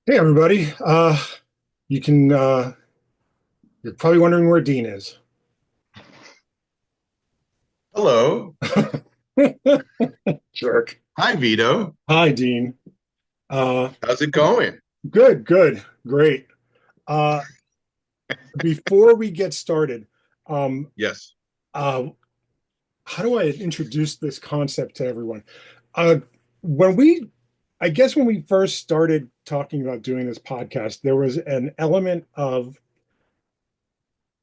Hey everybody. You can you're probably wondering where Dean is. Hello. Jerk. Hi, Vito. Hi, Dean. Uh How's it going? good, great. Uh Before we get started, um Yes. uh how do I introduce this concept to everyone? Uh when we I guess when we first started talking about doing this podcast, there was an element of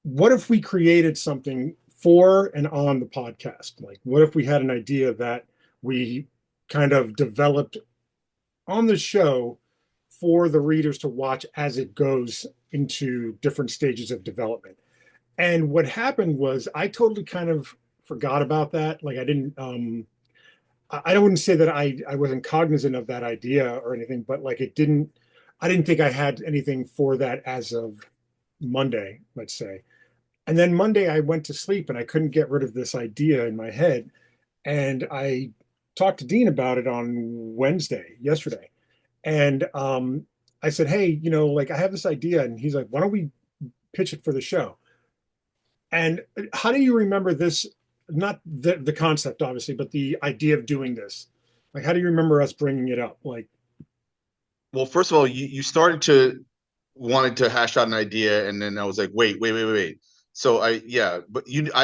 what if we created something for and on the podcast? Like, what if we had an idea that we kind of developed on the show for the readers to watch as it goes into different stages of development? And what happened was I totally kind of forgot about that. Like, I didn't, I don't want to say that I wasn't cognizant of that idea or anything, but like, I didn't think I had anything for that as of Monday, let's say. And then Monday I went to sleep and I couldn't get rid of this idea in my head. And I talked to Dean about it on Wednesday, yesterday. And I said, hey, like I have this idea. And he's like, why don't we pitch it for the show? And how do you remember this? Not the concept, obviously, but the idea of doing this. Like, how do you remember us bringing it up? Like, Well, first of all, you started to wanted to hash out an idea, and then I was like, wait. So I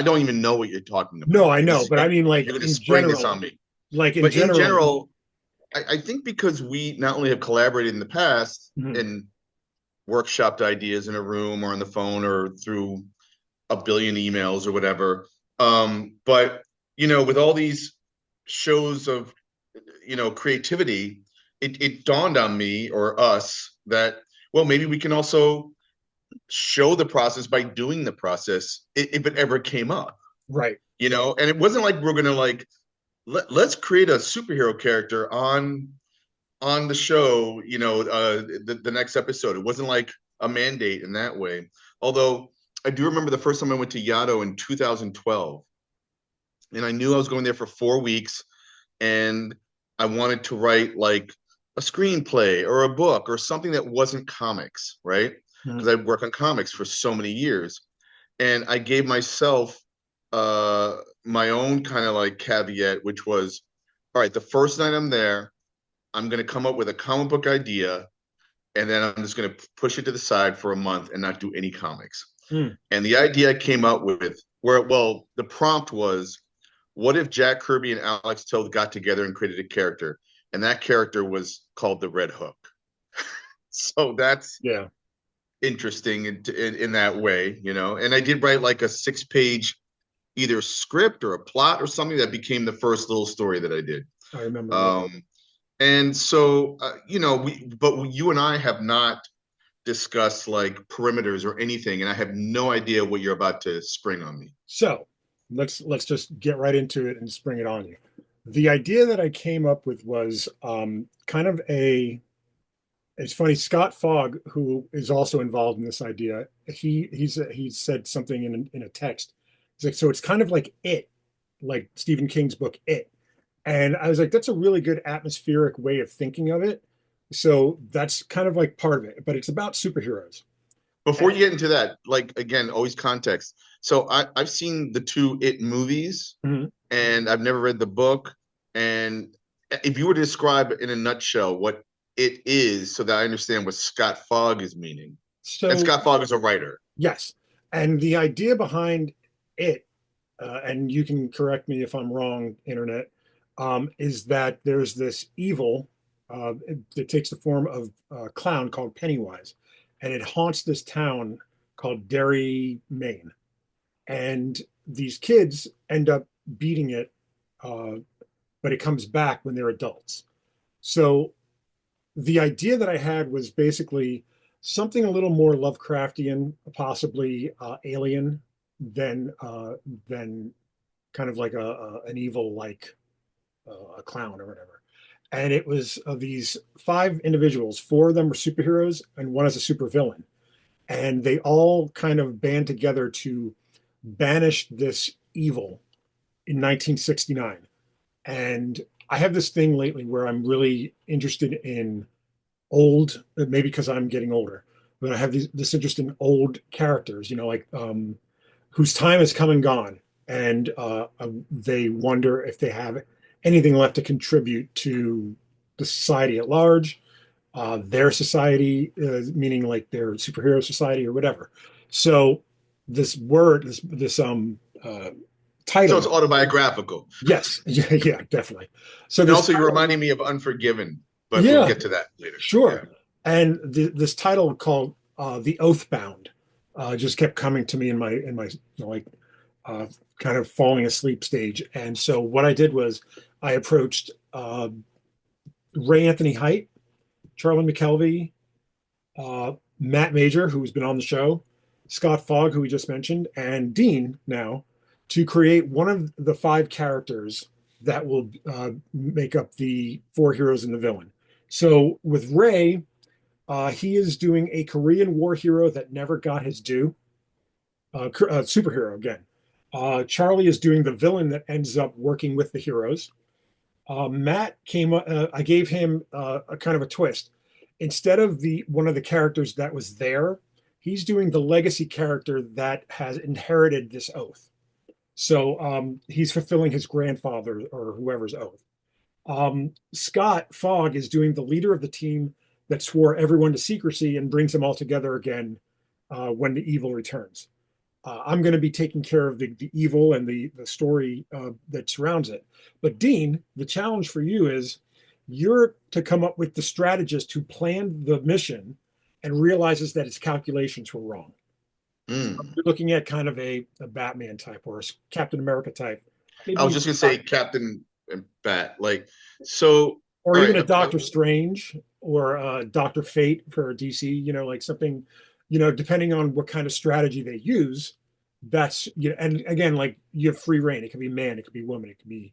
don't even know what you're talking no, about. I know, but I mean, You're like going to in spring this general, on me. like in But in general. general, I think because we not only have collaborated in the past Mhm. and workshopped ideas in a room or on the phone or through a billion emails or whatever, but with all these shows of creativity, it dawned on me or us that, well, maybe we can also show the process by doing the process if it ever came up, Right. and it wasn't like we're gonna like let's create a superhero character on the show, the next episode. It wasn't like a mandate in that way. Although I do remember the first time I went to Yaddo in 2012, and I knew I was going there for 4 weeks, and I wanted to write like a screenplay or a book or something that wasn't comics, right? Mhm. Because I worked on comics for so many years. And I gave myself my own kind of like caveat, which was, all right, the first night I'm there, I'm going to come up with a comic book idea, and then I'm just going to push it to the side for a month and not do any comics. Mm. And the idea I came up with, well, the prompt was, what if Jack Kirby and Alex Toth got together and created a character, and that character was called the Red Hook? So that's Yeah. interesting in that way, And I did write like a 6-page either script or a plot or something that became the first little story that I did. I remember that. Um, and so, but you and I have not discussed like perimeters or anything, and I have no idea what you're about to spring on me. So let's just get right into it and spring it on you. The idea that I came up with was kind of a. It's funny. Scott Fogg, who is also involved in this idea, he said something in a text. He's like, so it's kind of like It, like Stephen King's book It, and I was like, that's a really good atmospheric way of thinking of it. So that's kind of like part of it, but it's about superheroes. Before And, you get into that, like again, always context. So I've seen the two It movies, Mhm. and I've never read the book. And if you were to describe in a nutshell what it is, so that I understand what Scott Fogg is meaning, and So Scott Fogg is a writer. yes, and the idea behind it, and you can correct me if I'm wrong, internet, is that there's this evil that takes the form of a clown called Pennywise, and it haunts this town called Derry, Maine. And these kids end up beating it, uh, but it comes back when they're adults. So the idea that I had was basically something a little more Lovecraftian, possibly alien than kind of like an evil like a clown or whatever. And it was these five individuals. Four of them were superheroes, and one is a supervillain. And they all kind of band together to banish this evil in 1969. And I have this thing lately where I'm really interested in old, maybe because I'm getting older, but I have this interest in old characters, like whose time has come and gone, and they wonder if they have anything left to contribute to the society at large, their society, meaning like their superhero society or whatever. So this word, this So it's title, autobiographical. yes, yeah, yeah, definitely. So And this also, you're title, reminding me of Unforgiven, but we'll yeah, get to that later. Yeah. sure. And this title called "The Oathbound" just kept coming to me in my like uh, kind of falling asleep stage. And so what I did was I approached Ray Anthony Height, Charlie McKelvey, Matt Major, who's been on the show, Scott Fogg, who we just mentioned, and Dean now, to create one of the five characters that will make up the four heroes and the villain. So with Ray, he is doing a Korean War hero that never got his due, superhero again. Charlie is doing the villain that ends up working with the heroes. Matt came. I gave him a kind of a twist. Instead of the one of the characters that was there, he's doing the legacy character that has inherited this oath. So he's fulfilling his grandfather or whoever's oath. Scott Fogg is doing the leader of the team that swore everyone to secrecy and brings them all together again when the evil returns. I'm going to be taking care of the evil and the story that surrounds it. But Dean, the challenge for you is you're to come up with the strategist who planned the mission and realizes that his calculations were wrong. So Mm. you're looking at kind of a Batman type or a Captain America type, I maybe was just gonna say Captain and Bat. Like, so, or all even right. a Doctor Strange or Doctor Fate for DC. Like something, depending on what kind of strategy they use. That's and again, like you have free reign. It could be man, it could be woman, it could be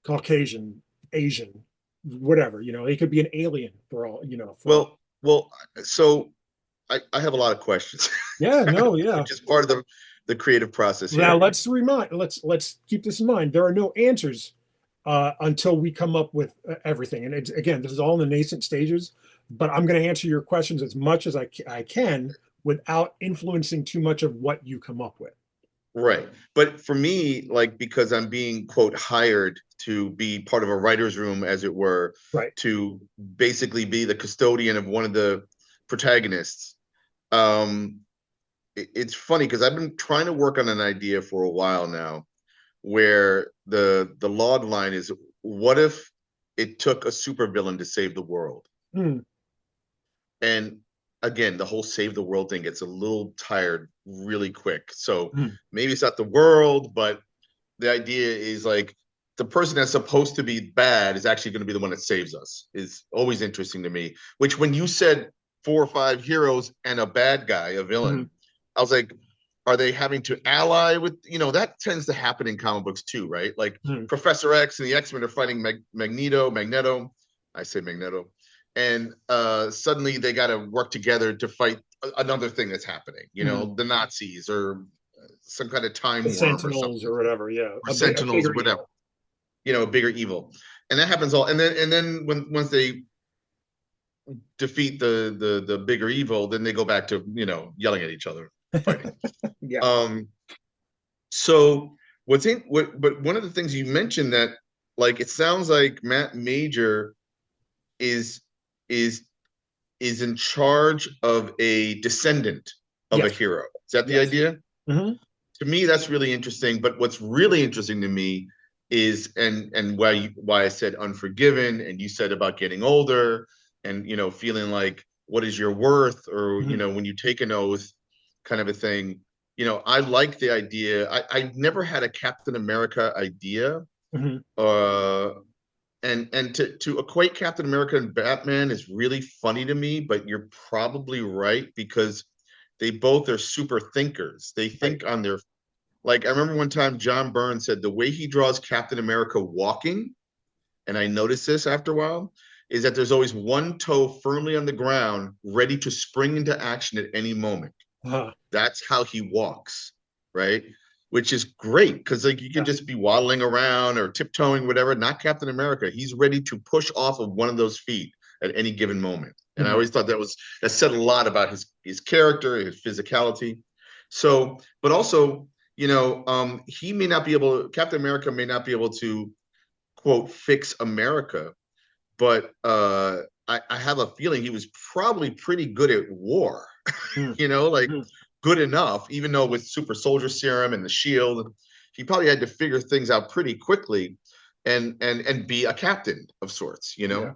Caucasian, Asian, whatever. It could be an alien for all. For all. well. So I have a lot of questions, Yeah, no, yeah. which is part of the creative process Now here. let's keep this in mind. There are no answers until we come up with everything. And again, this is all in the nascent stages, but I'm going to answer your questions as much as I can without influencing too much of what you come up with. Right. But for me, like, because I'm being, quote, hired to be part of a writer's room, as it were, Right. to basically be the custodian of one of the protagonists. Um, it's funny because I've been trying to work on an idea for a while now where the log line is, what if it took a supervillain to save the world? Hmm. And again, the whole save the world thing gets a little tired really quick. So Hmm. maybe it's not the world, but the idea is like the person that's supposed to be bad is actually going to be the one that saves us is always interesting to me. Which when you said 4 or 5 heroes and a bad guy, a Hmm. villain, I was like, are they having to ally with, that tends to happen in comic books too, right? Like Hmm. Professor X and the X-Men are fighting Magneto. I say Magneto. And suddenly they got to work together to fight another thing that's happening, Hmm. the Nazis or some kind of The time worm or Sentinels something, or whatever. Yeah. or A Sentinels, bigger whatever, evil. a bigger evil. And that happens all. And then once they defeat the bigger evil, then they go back to, yelling at each other, fighting. Yeah. Um, So but one of the things you mentioned that like it sounds like Matt Major is is is in charge of a descendant of a Yes. hero. Is that the Yes. idea? Hmm. To me, that's really interesting. But what's really interesting to me is and why I said Unforgiven and you said about getting older and feeling like what is your worth or Hmm. when you take an oath kind of a thing. I like the idea. I never had a Captain America idea. Hmm. Uh and to equate Captain America and Batman is really funny to me, but you're probably right because they both are super thinkers. They Right. think on their like I remember one time John Byrne said the way he draws Captain America walking, and I noticed this after a while, is that there's always one toe firmly on the ground, ready to spring into action at any moment. Uh, That's how he walks, right? Which is great because like you can yeah. just be waddling around or tiptoeing, whatever. Not Captain America. He's ready to push off of one of those feet. at any given moment. And I Mhm. always thought that said a lot about his character, his physicality. So, but also, he may not be able, Captain America may not be able to quote fix America, but I have a feeling he was probably pretty good at war. Mhm. Like Mhm. good enough, even though with super soldier serum and the shield, he probably had to figure things out pretty quickly and be a captain of sorts, Yeah.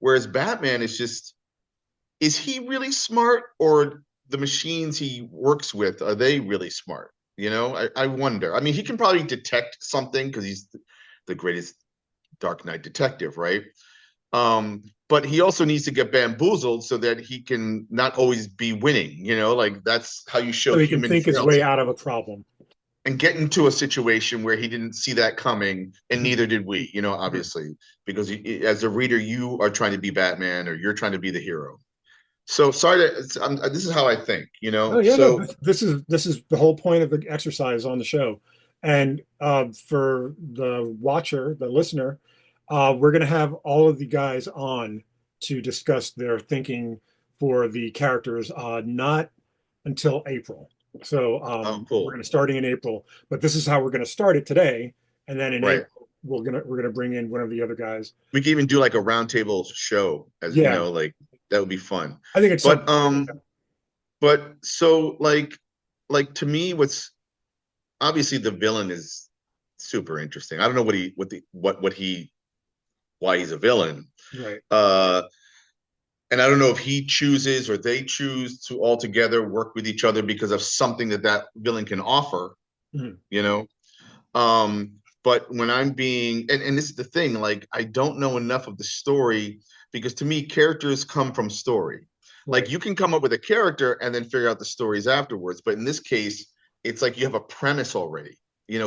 Whereas Batman is he really smart, or the machines he works with, are they really smart? I wonder. I mean, he can probably detect something because he's the greatest Dark Knight detective, right? But he also needs to get bamboozled so that he can not always be winning, like that's how you show So he can human think his way frailty out of a problem. and get into a situation where he didn't see that coming, and Mhm. neither did we, Mhm. obviously, because as a reader, you are trying to be Batman or you're trying to be the hero. So sorry this is how I think, Oh yeah, no, so this is the whole point of the exercise on the show. And for the watcher, the listener, we're going to have all of the guys on to discuss their thinking for the characters, not until April. So oh we're cool. going to starting in April, but this is how we're going to start it today, and then in Right. April we're gonna bring in one of the other guys. We can even do like a roundtable show, as Yeah, like that would be fun. I think it's But something. so like to me, what's obviously the villain is super interesting. I don't know why he's a villain. Right. Uh and I don't know if he chooses or they choose to all together work with each other because of something that villain can offer, Mhm. you know. Um but when I'm being and this is the thing, like I don't know enough of the story because to me characters come from story. Like Right. you can come up with a character and then figure out the stories afterwards, but in this case it's like you have a premise already,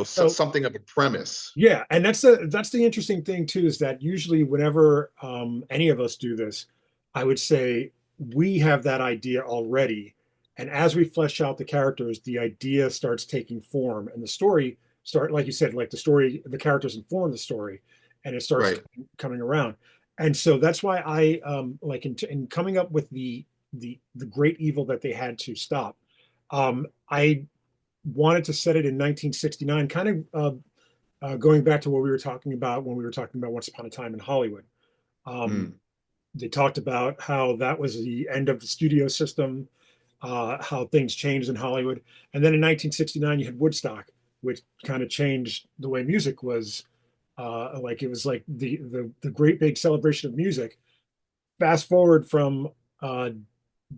So something of a premise. yeah, and that's the interesting thing too, is that usually whenever any of us do this, I would say we have that idea already, and as we flesh out the characters, the idea starts taking form, and the story like you said, like the story, the characters inform the story, and it starts Right. coming around, and so that's why I like in coming up with the great evil that they had to stop. I wanted to set it in 1969, kind of going back to what we were talking about when we were talking about Once Upon a Time in Hollywood. Um, Mm, they talked about how that was the end of the studio system, how things changed in Hollywood. And then in 1969, you had Woodstock, which kind of changed the way music was. Like it was like the great big celebration of music. Fast forward from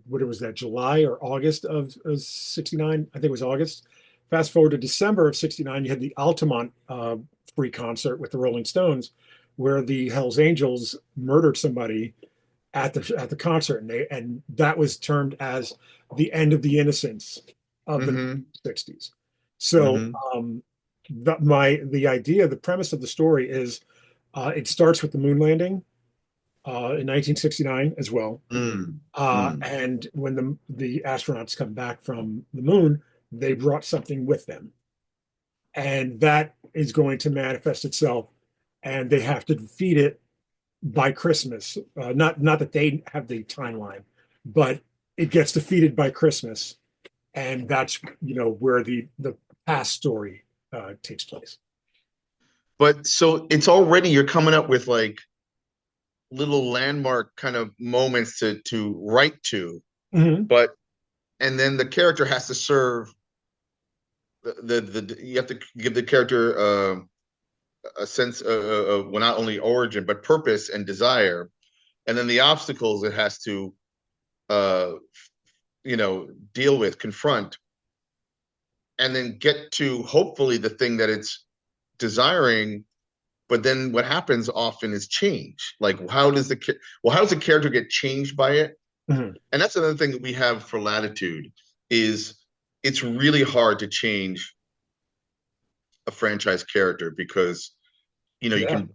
what it was that July or August of 69, I think it was August. Fast forward to December of 69, you had the Altamont free concert with the Rolling Stones, where the Hells Angels murdered somebody at the concert, and that was termed as the end of the innocence of the mm-hmm. 60s. So Mm-hmm. the idea, the premise of the story is it starts with the moon landing in 1969 as well. Mm, mm. And when the astronauts come back from the moon, they brought something with them, and that is going to manifest itself, and they have to defeat it by Christmas. Not that they have the timeline, but it gets defeated by Christmas, and that's where the past story takes place. But so it's already you're coming up with like little landmark kind of moments to write to, Mhm. but and then the character has to serve the you have to give the character a sense of well not only origin but purpose and desire, and then the obstacles it has to uh deal with, confront, and then get to hopefully the thing that it's desiring. But then what happens often is change. Like how does the character get changed by it? Mhm. And that's another thing that we have for Latitude is it's really hard to change a franchise character because you Yeah, can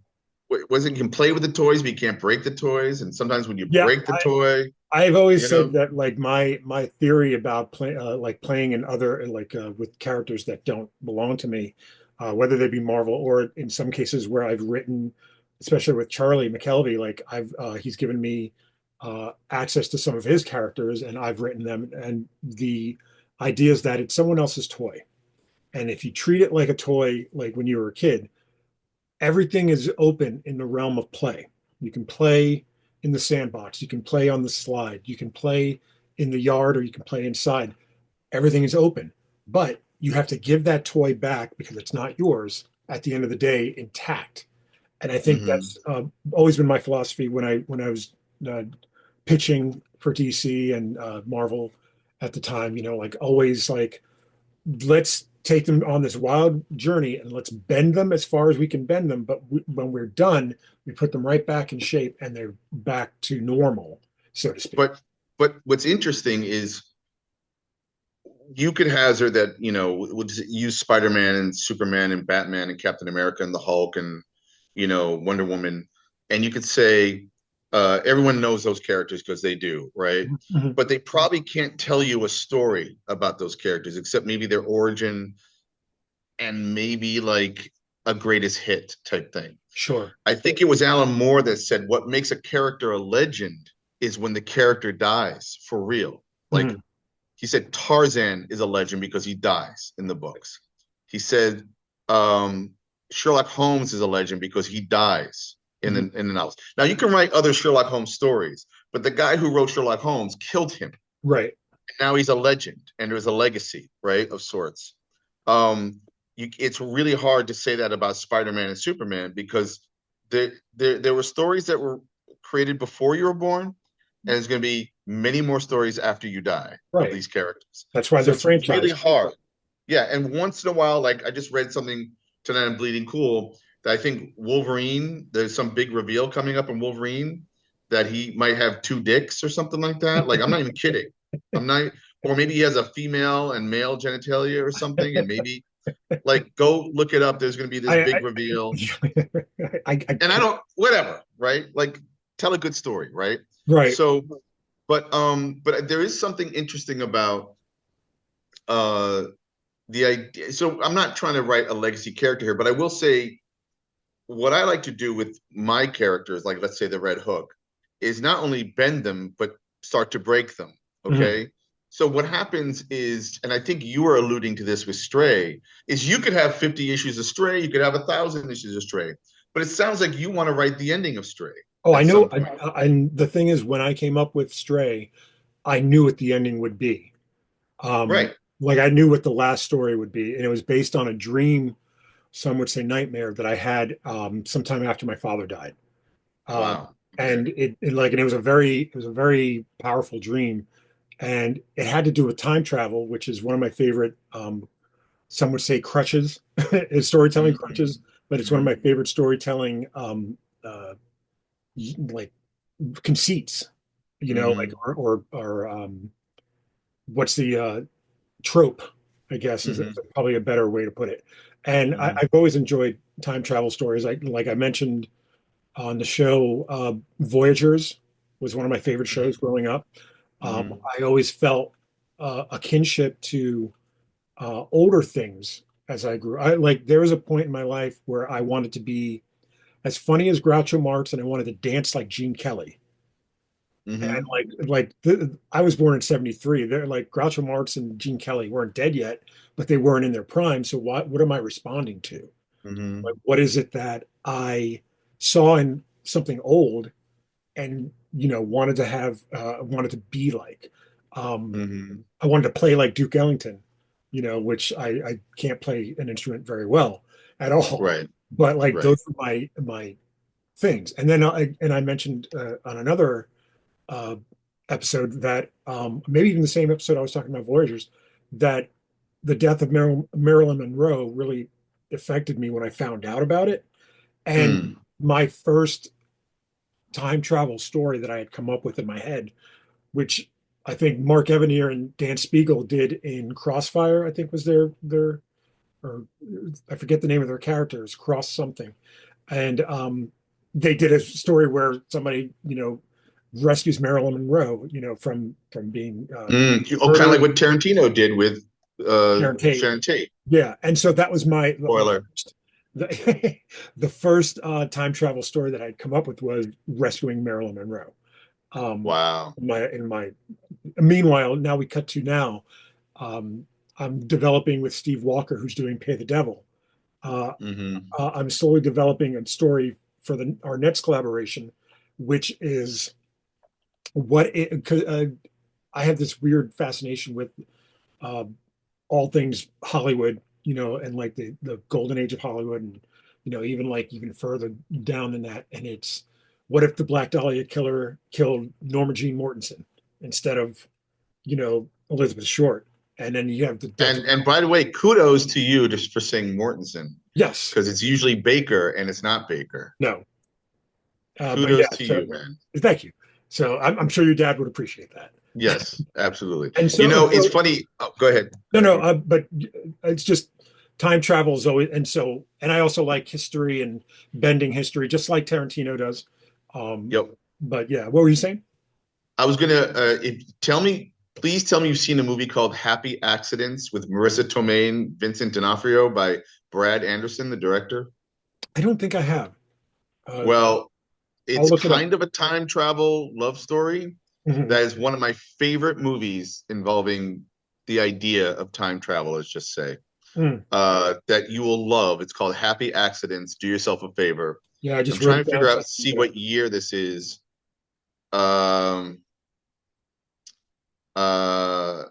was it you can play with the toys but you can't break the toys, and sometimes when you yeah. break the toy I've always you said know that like my theory about like playing in other like with characters that don't belong to me, whether they be Marvel or in some cases where I've written especially with Charlie McKelvey, like I've he's given me access to some of his characters, and I've written them. And the idea is that it's someone else's toy, and if you treat it like a toy, like when you were a kid, everything is open in the realm of play. You can play in the sandbox, you can play on the slide, you can play in the yard, or you can play inside. Everything is open, but you have to give that toy back because it's not yours at the end of the day intact. And I think Hmm. that's always been my philosophy when I was uh, pitching for DC and Marvel at the time. Like always, like let's take them on this wild journey and let's bend them as far as we can bend them. But when we're done, we put them right back in shape and they're back to normal, so to speak. But what's interesting is you could hazard that, we'll just use Spider-Man and Superman and Batman and Captain America and the Hulk and, Wonder Woman. And you could say everyone knows those characters because they do, right? Mhm. But they probably can't tell you a story about those characters except maybe their origin and maybe like a greatest hit type thing. Sure. I think it was Alan Moore that said what makes a character a legend is when the character dies for real. Like Mhm. he said Tarzan is a legend because he dies in the books. He said Sherlock Holmes is a legend because he dies Mhm. in the novels. Now you can write other Sherlock Holmes stories, but the guy who wrote Sherlock Holmes killed him. Right. Now he's a legend, and there's a legacy, right, of sorts. Um, it's really hard to say that about Spider-Man and Superman because there were stories that were created before you were born, and there's going to be many more stories after you die of Right. these characters. That's why So they're it's really franchised. hard. Yeah, and once in a while, like I just read something tonight on Bleeding Cool that I think Wolverine, there's some big reveal coming up in Wolverine that he might have two dicks or something like that. Like I'm not even kidding. I'm not, or maybe he has a female and male genitalia or something, and maybe like go look it up. There's going to be this I, big reveal, I and I can't. don't, whatever, right? Like tell a good story, right? Right. So, but there is something interesting about uh the idea. So I'm not trying to write a legacy character here, but I will say what I like to do with my characters, like let's say the Red Hook, is not only bend them but start to break them. Mhm. Okay. So what happens is, and I think you were alluding to this with Stray, is you could have 50 issues of Stray, you could have 1,000 issues of Stray, but it sounds like you want to write the ending of Stray Oh, I at know. some point. And the thing is, when I came up with Stray, I knew what the ending would be. Um, Right. like I knew what the last story would be, and it was based on a dream, some would say nightmare, that I had sometime after my father died. Um, Wow. Okay. and it was a very powerful dream, and it had to do with time travel, which is one of my favorite. Some would say crutches, is storytelling Mm-hmm. crutches, but it's one of my Mm-hmm. favorite storytelling uh, like conceits. Like Mm-hmm. what's the trope, I guess, is Mm-hmm. probably a better way to put it. And Mm-hmm. I've always enjoyed time travel stories. Like I mentioned on the show, Voyagers was one of my favorite shows growing up. Mm-hmm. I always felt a kinship to older things as I grew. There was a point in my life where I wanted to be as funny as Groucho Marx, and I wanted to dance like Gene Kelly. And Mm-hmm. I was born in '73. They're like Groucho Marx and Gene Kelly weren't dead yet, but they weren't in their prime. So what am I responding to? Mm-hmm. Like, what is it that I saw in something old and wanted to be like? Um, Mm-hmm. I wanted to play like Duke Ellington, which I can't play an instrument very well at all. Right. But like Right. those are my things. And then I mentioned on another uh, episode that maybe even the same episode I was talking about Voyagers, that the death of Marilyn Monroe really affected me when I found out about it. And Mm. my first time travel story that I had come up with in my head, which I think Mark Evanier and Dan Spiegel did in Crossfire, I think was their or I forget the name of their characters, Cross something. And they did a story where somebody, rescues Marilyn Monroe, from being Mm. Oh, kind of like murdered. what Tarantino did with Sharon Tate. Sharon Tate. Yeah, and so that was my Spoiler. the, the first time travel story that I'd come up with was rescuing Marilyn Monroe. Um, Wow. in my meanwhile, now we cut to now. Um, I'm developing with Steve Walker, who's doing Pay the Devil. Uh, Hmm. I'm slowly developing a story for our next collaboration, which is I have this weird fascination with uh, all things Hollywood, and like the golden age of Hollywood, and even like even further down than that. And it's what if the Black Dahlia killer killed Norma Jean Mortensen instead of Elizabeth Short, and then you have the death. And by the way, kudos to you just for saying Mortensen, Yes, because it's usually Baker and it's not Baker. no, but yeah. Kudos to So you, man. thank you. So I'm sure your dad would appreciate that. Yes, absolutely. And You so, know, it's funny. Oh, go ahead. no, Go ahead. no, but it's just time travel is always, and I also like history and bending history, just like Tarantino does. Um, Yep. but yeah, what were you saying? I was gonna please tell me you've seen a movie called Happy Accidents with Marissa Tomei and Vincent D'Onofrio by Brad Anderson, the director. I don't think I have. Uh, Well, I'll it's look it up. kind of a time travel love story Mhm. that is one of my favorite movies involving the idea of time travel, let's just say. Mm. That you will love. It's called Happy Accidents. Do yourself a favor. Yeah, I I'm just wrote trying it to down figure so I out, can see look it up. what year this is. Um, uh,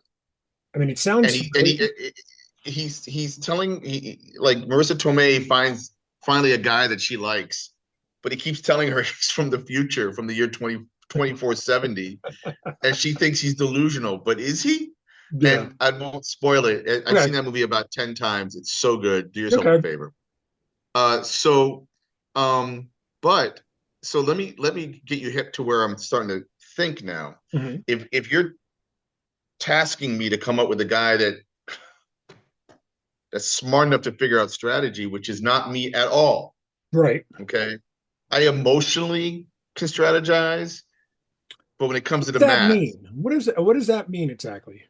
I mean, it and sounds familiar. he's telling like Marissa Tomei finds finally a guy that she likes, but he keeps telling her he's from the future, from the year 2470, and she thinks he's delusional. But is he? Yeah. And I won't spoil it. I've Okay. seen that movie about 10 times. It's so good. Do yourself a Okay. favor. So um, but so let me get you hip to where I'm starting to think now. Mhm. If you're tasking me to come up with a guy that's smart enough to figure out strategy, which is not me at all. Right. Okay. I emotionally can strategize, but when it comes to What the does that math, mean? What does that mean exactly?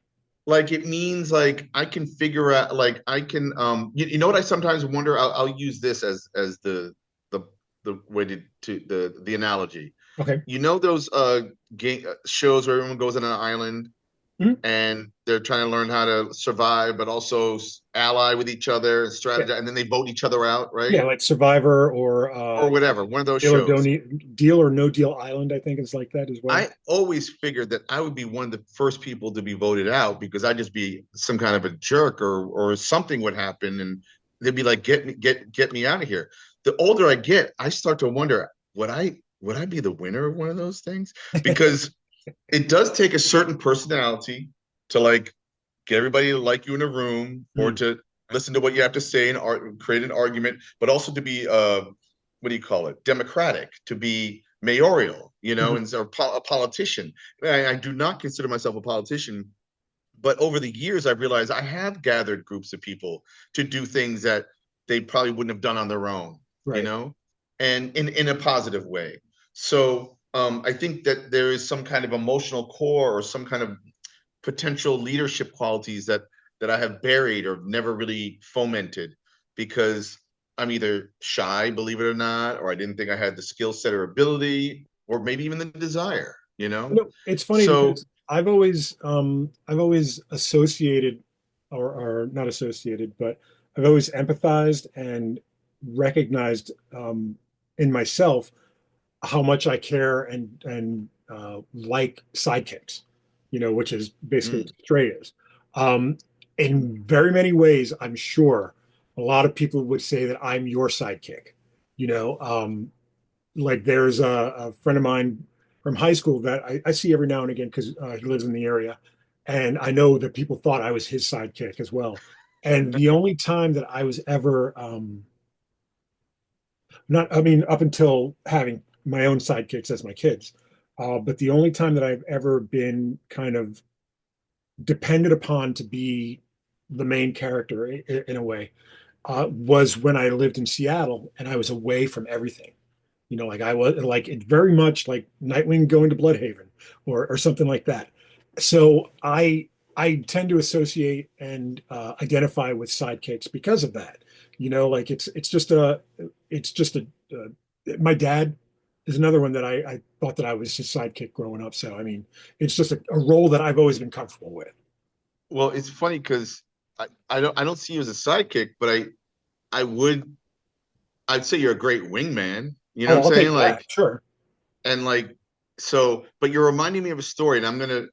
like it means like I can figure out like I can you know what I sometimes wonder. I'll use this as the the way to the analogy. Okay. You know those game shows where everyone goes on an island Mhm. and they're trying to learn how to survive, but also ally with each other and Yeah. strategize, and then they vote each other out, Yeah, right? like Survivor or Or whatever, one of those Deal or shows. Don't Deal or No Deal Island, I think is like that as well. I always figured that I would be one of the first people to be voted out because I'd just be some kind of a jerk or something would happen and they'd be like, get me out of here. The older I get, I start to wonder, would I be the winner of one of those things? Because it does take a certain personality to like get everybody to like you in a room or Mm. to listen to what you have to say and create an argument, but also to be what do you call it? Democratic, to be mayoral, Mhm. and so a politician. I do not consider myself a politician, but over the years, I've realized I have gathered groups of people to do things that they probably wouldn't have done on their own, you Right. know, and in a positive way. So I think that there is some kind of emotional core or some kind of potential leadership qualities that I have buried or never really fomented because I'm either shy, believe it or not, or I didn't think I had the skill set or ability, or maybe even the desire, It's funny So because I've always associated or not associated, but I've always empathized and recognized in myself how much I care and like sidekicks, which is basically mm, what Stray is. Um, in very many ways, I'm sure a lot of people would say that I'm your sidekick. You know, like there's a friend of mine from high school that I see every now and again because he lives in the area, and I know that people thought I was his sidekick as well. And the only time that I was ever not, I mean, up until having my own sidekicks as my kids. But the only time that I've ever been kind of depended upon to be the main character in a way was when I lived in Seattle and I was away from everything. Like I was like it very much like Nightwing going to Bloodhaven or something like that. So I tend to associate and identify with sidekicks because of that. like it's just a my dad is another one that I thought that I was his sidekick growing up. So I mean, it's just a role that I've always been comfortable with. Well, it's funny because I don't see you as a sidekick, but I would I'd say you're a great wingman. You know what Oh, I'm I'll saying? take that. Sure. And like so, but you're reminding me of a story, and I'm gonna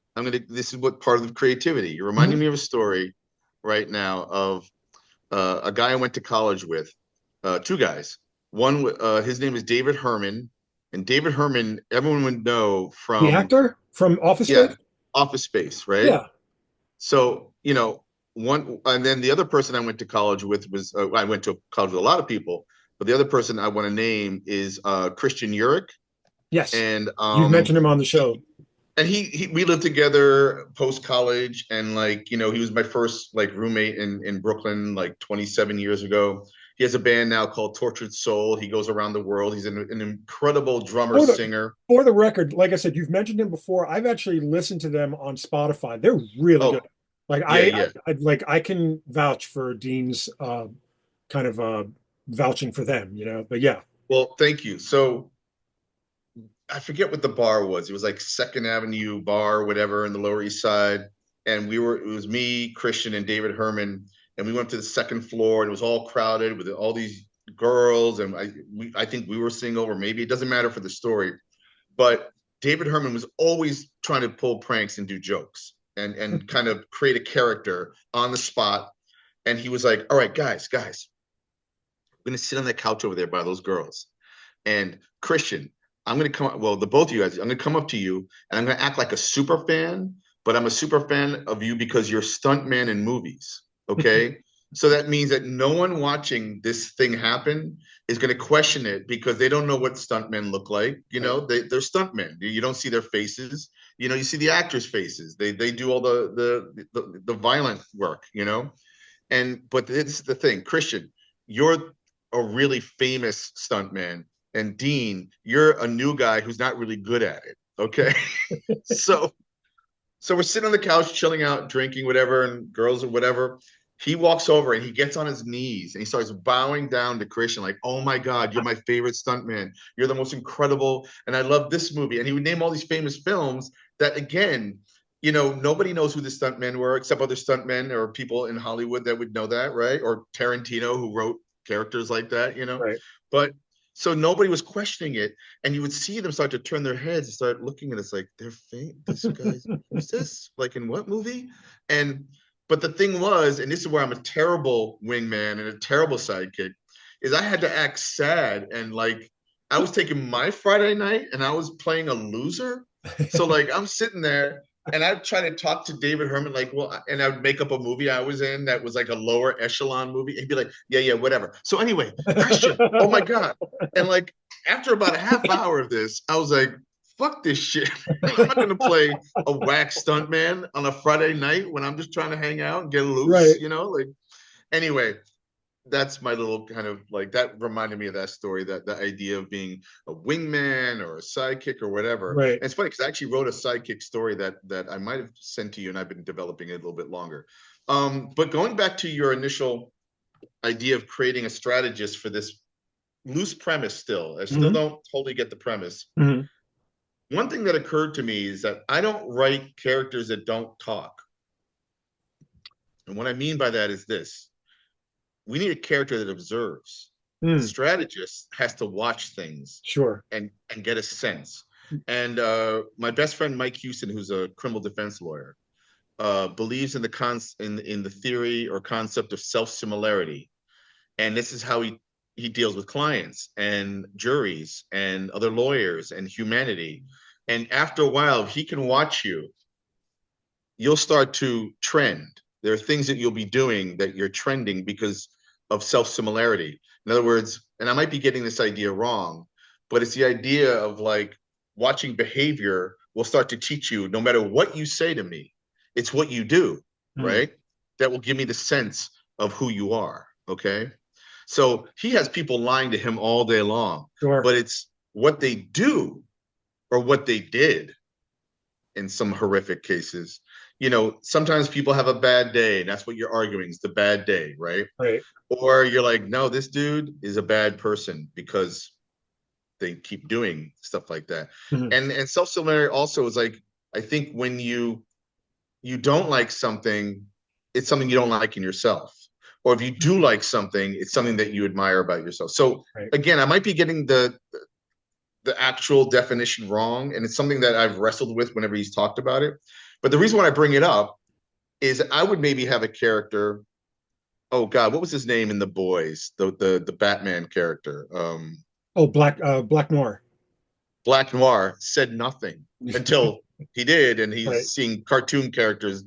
this is what part of the creativity. You're reminding Mhm. me of a story right now of a guy I went to college with, two guys. One, his name is David Herman, and David Herman, everyone would know The from, actor from Office yeah, Space. Office Space, right? Yeah. So, one, and then the other person I went to college with was, I went to college with a lot of people, but the other person I want to name is Christian Urich. Yes. And You've mentioned him on the show. he we lived together post college, and like he was my first like roommate in Brooklyn like 27 years ago. He has a band now called Tortured Soul. He goes around the world. He's an incredible drummer For the singer. for the record, like I said, you've mentioned him before. I've actually listened to them on Spotify. They're really good. Oh, Like yeah, yeah. I can vouch for Dean's kind of vouching for them, But yeah. Well, thank you. So I forget what the bar was. It was like Second Avenue Bar, whatever, in the Lower East Side. And it was me, Christian, and David Herman. And we went to the second floor, and it was all crowded with all these girls. And I think we were single, or maybe it doesn't matter for the story. But David Herman was always trying to pull pranks and do jokes and kind of create a character on the spot. And he was like, "All right, guys, we're gonna sit on that couch over there by those girls. And Christian, I'm gonna come. Well, the both of you guys, I'm gonna come up to you, and I'm gonna act like a super fan. But I'm a super fan of you because you're stuntman in movies. Okay, so that means that no one watching this thing happen is gonna question it because they don't know what stuntmen look like. They're stuntmen. You don't see their faces. You see the actors' faces. They do all the violent work. But this is the thing, Christian, you're a really famous stuntman, and Dean, you're a new guy who's not really good at it. Okay, so we're sitting on the couch, chilling out, drinking whatever, and girls or whatever. He walks over and he gets on his knees and he starts bowing down to Christian, like, "Oh my God, you're my favorite stuntman. You're the most incredible, and I love this movie." And he would name all these famous films that, again, nobody knows who the stuntmen were except other stuntmen or people in Hollywood that would know that, right? Or Tarantino, who wrote characters like that. Right. But so nobody was questioning it, and you would see them start to turn their heads and start looking at us like, this guy's, who's this? Like, in what movie? And but the thing was, and this is where I'm a terrible wingman and a terrible sidekick, is I had to act sad, and like I was taking my Friday night and I was playing a loser. So like I'm sitting there and I'd try to talk to David Herman, like, well, and I would make up a movie I was in that was like a lower echelon movie. And he'd be like, yeah, yeah, whatever. So anyway, Christian, oh my God. And like after about a half hour of this, I was like, fuck this shit. I'm not gonna play a whack stuntman on a Friday night when I'm just trying to hang out and get loose, Right. like anyway, that's my little kind of like that reminded me of that story, that the idea of being a wingman or a sidekick or whatever. Right. And it's funny because I actually wrote a sidekick story that I might have sent to you, and I've been developing it a little bit longer. But going back to your initial idea of creating a strategist for this loose premise, I still Mhm. don't totally get the premise. Mhm. One thing that occurred to me is that I don't write characters that don't talk. And what I mean by that is this: we need a character that observes. The Mm. strategist has to watch things Sure. and get a sense. And my best friend Mike Houston, who's a criminal defense lawyer, believes in the theory or concept of self similarity, and this is how he deals with clients and juries and other lawyers and humanity. And after a while, if he can watch you, you'll start to trend. There are things that you'll be doing that you're trending because of self-similarity. In other words, and I might be getting this idea wrong, but it's the idea of like watching behavior will start to teach you, no matter what you say to me, it's what you do, Mm. right? That will give me the sense of who you are. Okay. So he has people lying to him all day long, Sure. but it's what they do or what they did in some horrific cases, sometimes people have a bad day, and that's what you're arguing is the bad day, right? Right. Or you're like, no, this dude is a bad person because they keep doing stuff like that. Mhm. And self-similarity also is like, I think when you don't like something, it's something you don't like in yourself. Or if you do like something, it's something that you admire about yourself. So Right. again, I might be getting the actual definition wrong, and it's something that I've wrestled with whenever he's talked about it. But the reason why I bring it up is I would maybe have a character. Oh God, what was his name in The Boys? The Batman character. Oh, Black Noir. Black Noir said nothing until he did, and he's Right. seeing cartoon characters,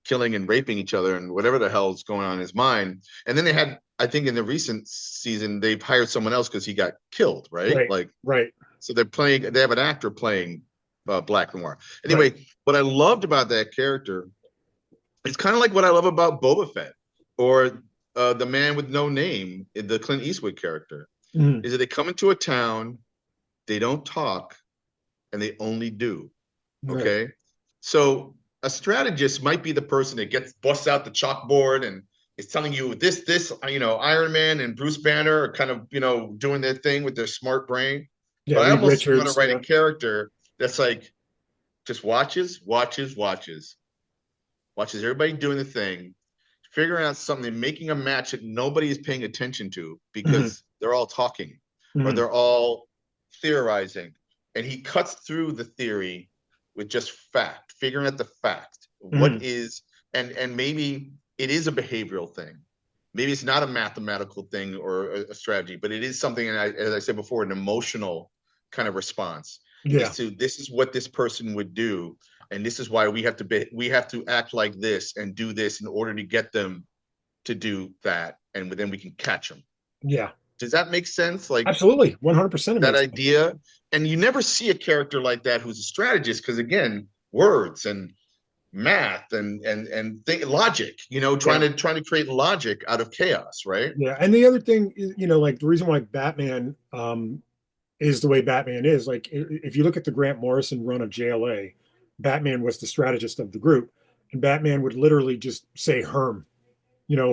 killing and raping each other and whatever the hell's going on in his mind. And then they had, I think, in the recent season, they've hired someone else because he got killed, right? Right. Like, Right. so they have an actor playing Black Noir. Right. Anyway, what I loved about that character, it's kind of like what I love about Boba Fett or the man with no name, the Clint Eastwood character, Mhm. is that they come into a town, they don't talk, and they only do. Right. Okay. So a strategist might be the person that busts out the chalkboard and is telling you this, Iron Man and Bruce Banner are kind of, doing their thing with their smart brain. Yeah. But I Reed almost want to Richards. write a Yeah. character that's like just watches everybody doing the thing, figuring out something, making a match that nobody is paying attention to Mhm. because they're all talking or Mhm. they're all theorizing. And he cuts through the theory with just fact, figuring out the fact. What Mhm. is, and maybe it is a behavioral thing. Maybe it's not a mathematical thing or a strategy, but it is something, and as I said before, an emotional kind of response is Yeah. to this is what this person would do, and this is why we have to act like this and do this in order to get them to do that, and then we can catch them. Yeah. Does that make sense? Like Absolutely. 100% it that makes sense. idea, and you never see a character like that who's a strategist because again, words and math and logic, Yeah. trying to create logic out of chaos, right? Yeah. And the other thing is, like the reason why Batman is the way Batman is, like if you look at the Grant Morrison run of JLA, Batman was the strategist of the group, and Batman would literally just say Herm, Yeah,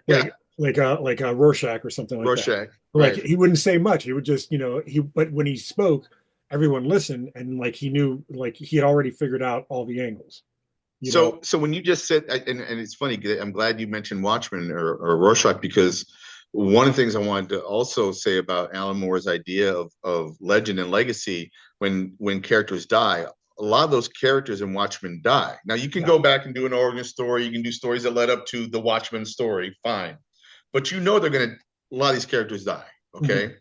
yeah. like a Rorschach or something like that. Rorschach, Like right? he wouldn't say much. He would just, but when he spoke, everyone listened, and like he knew, like he had already figured out all the angles. You know. So when you just said, and it's funny, I'm glad you mentioned Watchmen or Rorschach because one of the things I wanted to also say about Alan Moore's idea of legend and legacy when characters die, a lot of those characters in Watchmen die. Now you can Yeah. go back and do an origin story, you can do stories that led up to the Watchmen story, fine, but they're gonna a lot of these characters die, Mhm. okay?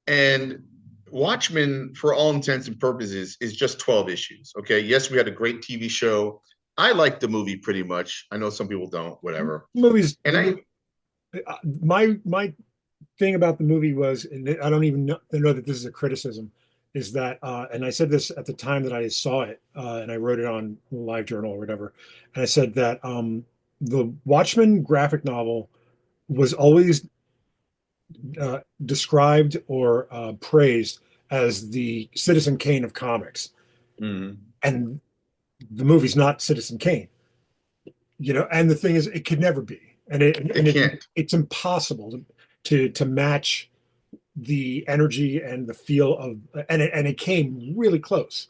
And Watchmen, for all intents and purposes, is just 12 issues. Okay. Yes, we had a great TV show. I liked the movie pretty much. I know some people don't, whatever. Movies. And The my thing about the movie was, and I don't even know that this is a criticism, is that, and I said this at the time that I saw it, and I wrote it on Live Journal or whatever, and I said that the Watchmen graphic novel was always described or praised as the Citizen Kane of comics, mm, and the movie's not Citizen Kane. And the thing is, it could never be, and it can't. it's impossible to match the energy and the feel of, and it came really close.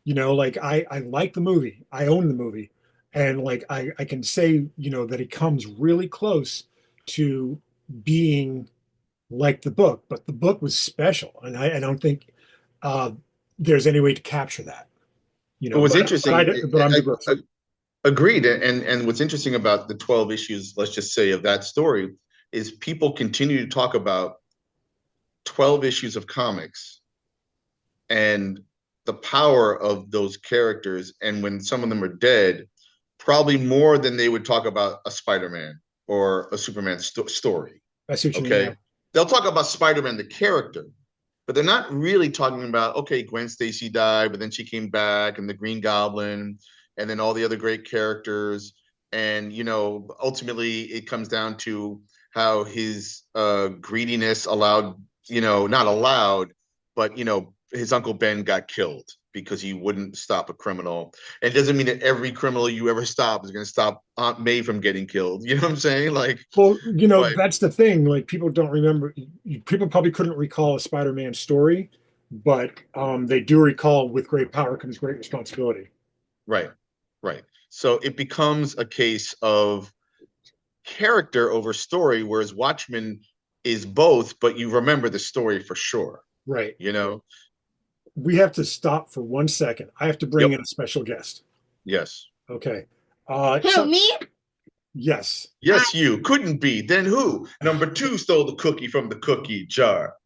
Like I like the movie, I own the movie, and like I can say, that it comes really close to being like the book, but the book was special, and I don't think uh there's any way to capture that. It was But interesting. I'm digressing. Agreed. And what's interesting about the 12 issues, let's just say, of that story is people continue to talk about 12 issues of comics and the power of those characters. And when some of them are dead, probably more than they would talk about a Spider-Man or a Superman story. I see what you mean. Yeah. Okay. They'll talk about Spider-Man, the character, but they're not really talking about, okay, Gwen Stacy died, but then she came back and the Green Goblin and then all the other great characters. And, ultimately it comes down to how his greediness allowed, not allowed, but, his Uncle Ben got killed because he wouldn't stop a criminal. And it doesn't mean that every criminal you ever stop is going to stop Aunt May from getting killed. You know what I'm saying? Like, Well, but that's the thing. Like people don't remember. People probably couldn't recall a Spider-Man story, but they do recall with great power comes great responsibility. right, right. So it becomes a case of character over story, whereas Watchmen is both, but you remember the story for sure. Right. You know? We have to stop for 1 second. I have to bring Yep. in a special guest. Yes. Okay. Who, me? Yes. Yes, you couldn't be. Then who? Number two stole the cookie from the cookie jar.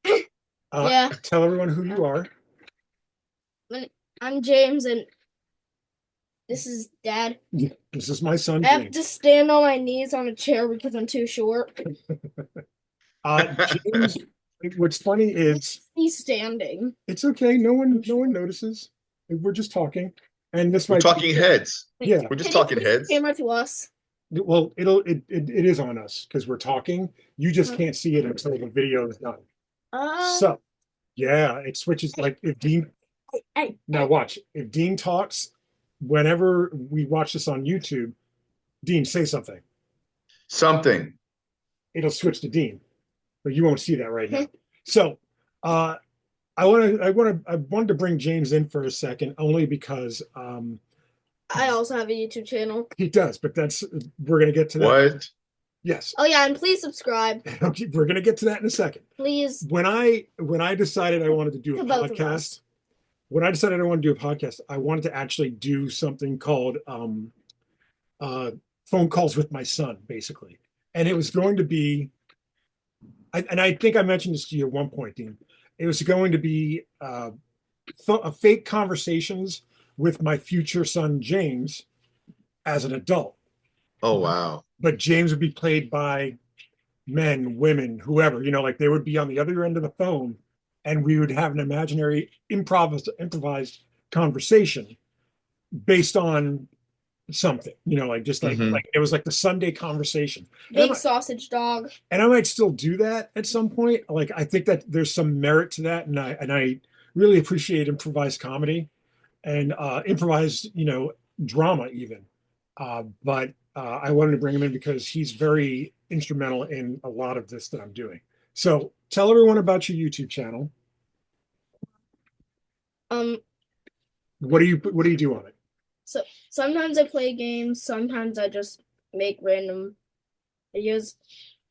Yeah. Tell everyone who you are. I'm James, and this is Dad. This is my son, I have James. to stand on my knees on a chair because I'm too short. James, what's funny is He's standing. it's okay. No one notices. We're just talking. And this We're might talking heads. Yeah. We're just Can you talking face the heads. camera to us. Well, it is on us because we're talking. You just can't see it until the video is done. So, yeah, it switches. Like if Dean, now watch. If Dean talks, whenever we watch this on YouTube, Dean, say something. Something. It'll switch to Dean, but you won't see that right now. So, I wanted to bring James in for a second, only because I also have a YouTube channel. he does, but we're gonna get to that. What? Yes. Oh yeah, and please subscribe. Okay, we're gonna get to that in a second. Please. When I decided I wanted to do a podcast, I wanted to actually do something called phone calls with my son, basically. And it was going to be, and I think I mentioned this to you at one point, Dean. It was going to be fake conversations with my future son, James, as an adult. Oh, wow. But James would be played by men, women, whoever, like they would be on the other end of the phone and we would have an imaginary improvised conversation based on something, like just like it was like the Sunday conversation. Big sausage dog. And I might still do that at some point. Like I think that there's some merit to that, and I really appreciate improvised comedy and improvised, drama even. But I wanted to bring him in because he's very instrumental in a lot of this that I'm doing. So tell everyone about your YouTube channel. What do you do on it? So sometimes I play games, sometimes I just make random videos.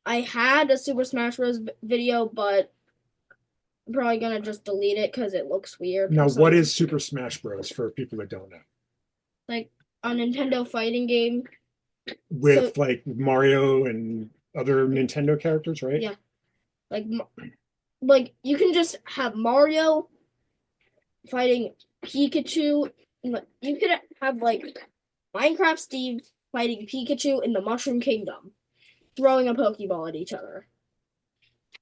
I had a Super Smash Bros. Video, but I'm probably gonna just delete it because it looks weird. Now, what is Super Smash Bros. For people that don't know? Like a Nintendo fighting game with like Mario and other Nintendo characters, right? Yeah, like you can just have Mario fighting Pikachu. You could have like Minecraft Steve fighting Pikachu in the Mushroom Kingdom, throwing a Pokeball at each other.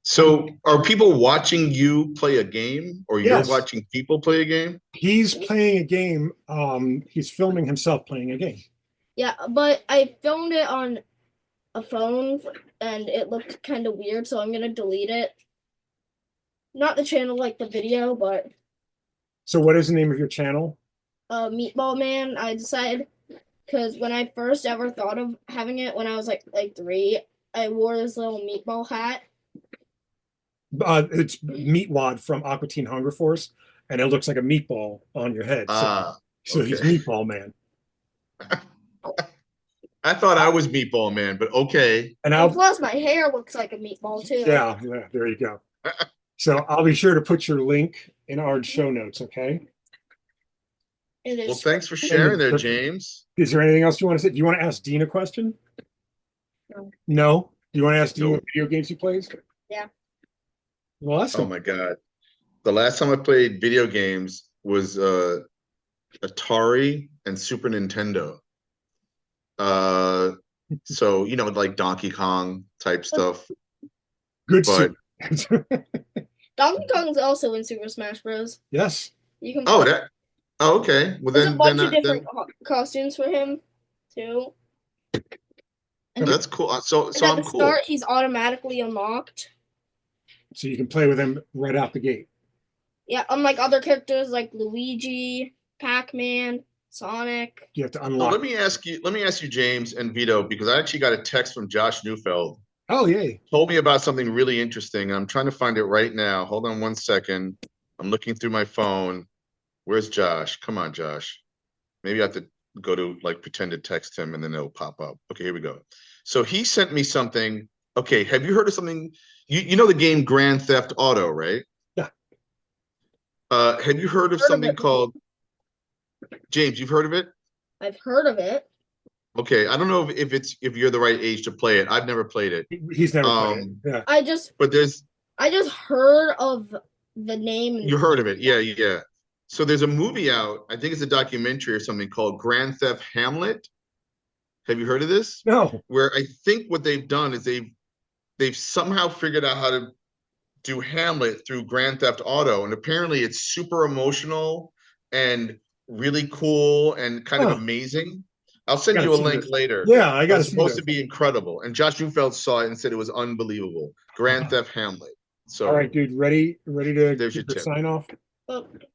So are people watching you play a game, or you're Yes. watching people play a game? He's playing a game. He's filming himself playing a game. Yeah, but I filmed it on a phone and it looked kind of weird, so I'm gonna delete it. Not the channel, like the video, but So what is the name of your channel? Meatball Man. I decided because when I first ever thought of having it when I was like 3, I wore this little meatball hat. It's Meatwad from Aqua Teen Hunger Force, and it looks like a meatball on your head. So he's Meatball Man. I thought I was Meatball Man, but okay. And plus my hair looks like a meatball too. Yeah, there you go. So I'll be sure to put your link in our show notes, okay? It is. Well, thanks for sharing there, James. Is there anything else you want to say? Do you want to ask Dean a question? No. No? Do you want to ask Dean what video games he plays? Yeah. Well, awesome. Oh my God. The last time I played video games was Atari and Super Nintendo. So, like Donkey Kong type stuff. Good but Donkey Kong's also in Super Smash Bros. Yes. You can. Oh, okay. Well, there's a bunch of different costumes for him too. And that's cool. So at I'm the cool. start, he's automatically unlocked. So you can play with him right out the gate. Yeah, unlike other characters like Luigi, Pac-Man, Sonic. You have to So unlock. let me ask you, James and Vito, because I actually got a text from Josh Neufeld. Oh, yay. Told me about something really interesting. I'm trying to find it right now. Hold on one second. I'm looking through my phone. Where's Josh? Come on, Josh. Maybe I have to go to like pretend to text him and then it'll pop up. Okay, here we go. So he sent me something. Okay, have you heard of something? You know the game Grand Theft Auto, right? Yeah. Have you heard of Heard of something it. called James? You've heard of it? I've heard of it. Okay, I don't know if you're the right age to play it. I've never played it. He's never played it. Yeah. But I just heard of the name. you heard of it. Yeah. So there's a movie out, I think it's a documentary or something called Grand Theft Hamlet. Have you heard of this? No. Where I think what they've done is they've somehow figured out how to do Hamlet through Grand Theft Auto, and apparently it's super emotional and really cool and kind of amazing. I'll send Gotta you a see link this. later. Yeah, I got to It's see supposed this. to be incredible, and Josh Neufeld saw it and said it was unbelievable. Grand Theft Hamlet. So All right, dude, ready to there's give your your tip. Oh, sign off?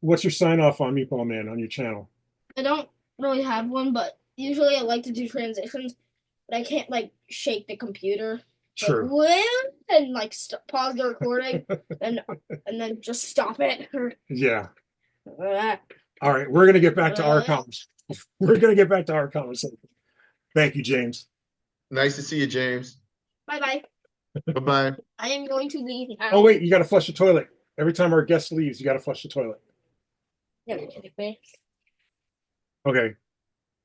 What's your sign off on Meatball Man on your channel? I don't really have one, but usually I like to do transitions, but I can't like shake the computer. True. Like, and like pause the recording and then just stop it. Yeah. All right, we're gonna get back to our comments. We're gonna get back to our conversation. Thank you, James. Nice to see you, James. Bye. Bye-bye. I am going to leave now. Oh wait, you got to flush the toilet. Every time our guest leaves, you got to flush the toilet. Yeah, you're kidding me. Okay.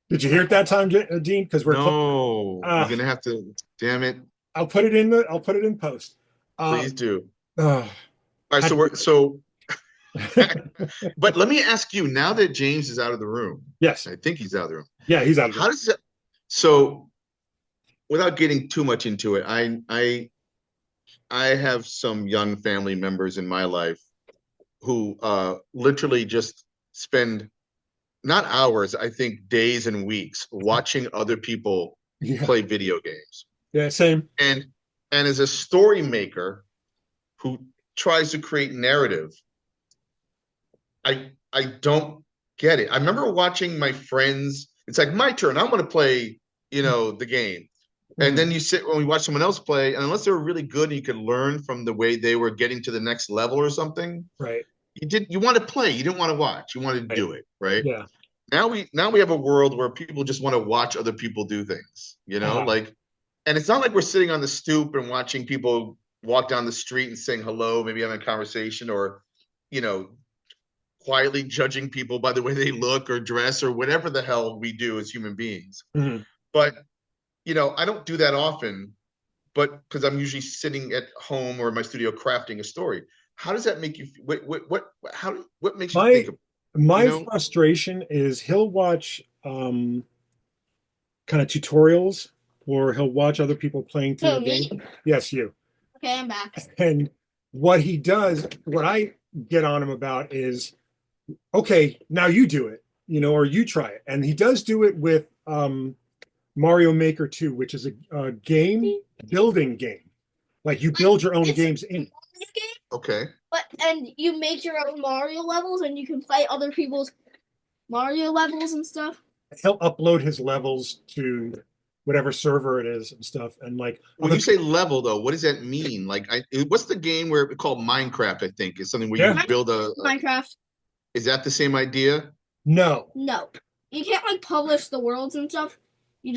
Did you hear it that time, Dean? Because we're No, you're gonna have to. Damn it! I'll put it in post. Please do. Uh, All right, so but let me ask you, now that James is out of the room, yes, I think he's out of the room. Yeah, he's out of the room. How does that? So, without getting too much into it, I have some young family members in my life who literally just spend not hours, I think days and weeks watching other people play video games. Yeah, same. And as a story maker who tries to create narrative, I don't get it. I remember watching my friends. It's like my turn. I'm going to play, the game. And then you sit when we watch someone else play, and unless they were really good and you could learn from the way they were getting to the next level or something, right? You want to play. You didn't want to watch. You wanted to do it, right? Yeah. Now we have a world where people just want to watch other people do things, and it's not like we're sitting on the stoop and watching people walk down the street and saying hello, maybe having a conversation, or, quietly judging people by the way they look or dress or whatever the hell we do as human beings. Mm-hmm. But, I don't do that often, but because I'm usually sitting at home or in my studio crafting a story. How does that make you? What makes you think of? My frustration is he'll watch kind of tutorials, or he'll watch other people playing through the game. Yes, you. Okay, I'm back. And what he does, what I get on him about is, okay, now you do it, or you try it. And he does do it with Mario Maker 2, which is a game building game. Like you build your own games in. Okay. And you make your own Mario levels, and you can play other people's Mario levels and stuff. He'll upload his levels to whatever server it is and stuff. And like when you say level, though, what does that mean? Like, what's the game where it's called Minecraft? I think is something where you build a Minecraft. Is that the same idea? No, you can't like publish the worlds and stuff. You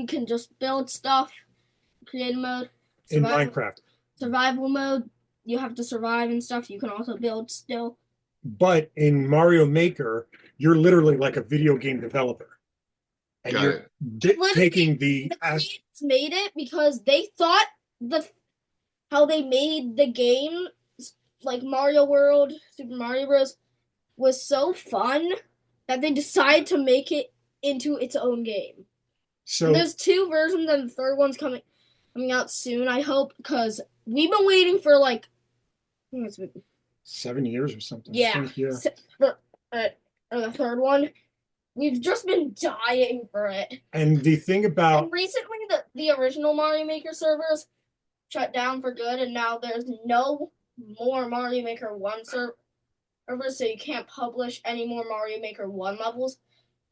can just build stuff. Creative mode. In Minecraft. Survival mode. You have to survive and stuff. You can also build still. But in Mario Maker, you're literally like a video game developer. And you're taking the kids made it because they thought how they made the game, like Mario World, Super Mario Bros., was so fun that they decided to make it into its own game. So and there's 2 versions, and the third one's coming out soon, I hope, because we've been waiting for like 7 years or something. Yeah. Or the third one. We've just been dying for it. And the thing about... And recently, the original Mario Maker servers shut down for good, and now there's no more Mario Maker 1 servers, so you can't publish any more Mario Maker 1 levels,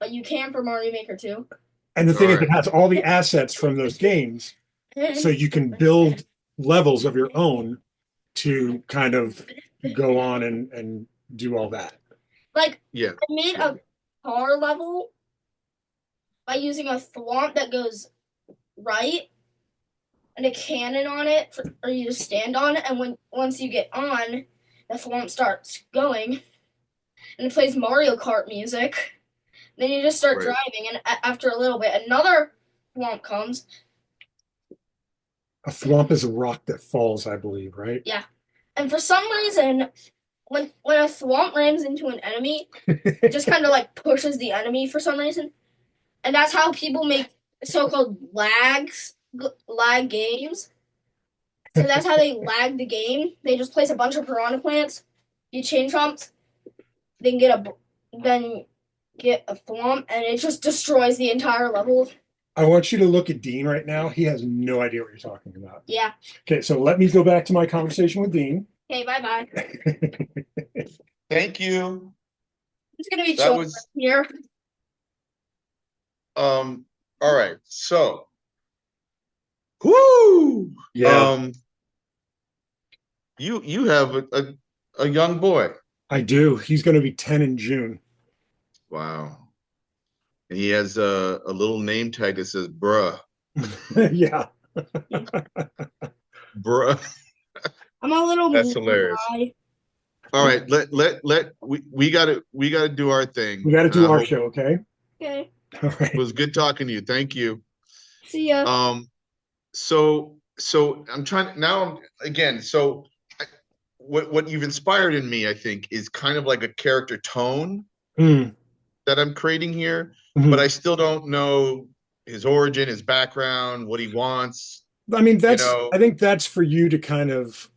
but you can for Mario Maker 2. And the All thing is, it right. has all the assets from those games, so you can build levels of your own to kind of go on and do all that. Like, Yeah. I made a car level by using a thwomp that goes right and a cannon on it for you to stand on, and once you get on, the thwomp starts going and it plays Mario Kart music. Then you just start Right. driving, and after a little bit, another thwomp comes. A thwomp is a rock that falls, I believe, right? Yeah, and for some reason, when a thwomp rams into an enemy, it just kind of like pushes the enemy for some reason, and that's how people make so-called lag games. So that's how they lag the game. They just place a bunch of piranha plants. You chain chomps, then get a thwomp, and it just destroys the entire level. I want you to look at Dean right now. He has no idea what you're talking about. Yeah. Okay, so let me go back to my conversation with Dean. Okay, bye-bye. Thank you. It's gonna be That chill was here. all right. So, whoo. Yeah, You have a young boy. I do. He's going to be 10 in June. Wow. And he has a little name tag that says bruh. Yeah. Bruh. I'm a little That's hilarious. guy. All right, we gotta do our thing. We got to And do I our hope- show, okay? Okay. All It right. was good talking to you. Thank you. See ya. So I'm trying now again. So what you've inspired in me, I think, is kind of like a character tone Mm. that I'm creating here, Mhm. but I still don't know his origin, his background, what he wants. I mean, You know, I think that's for you to kind of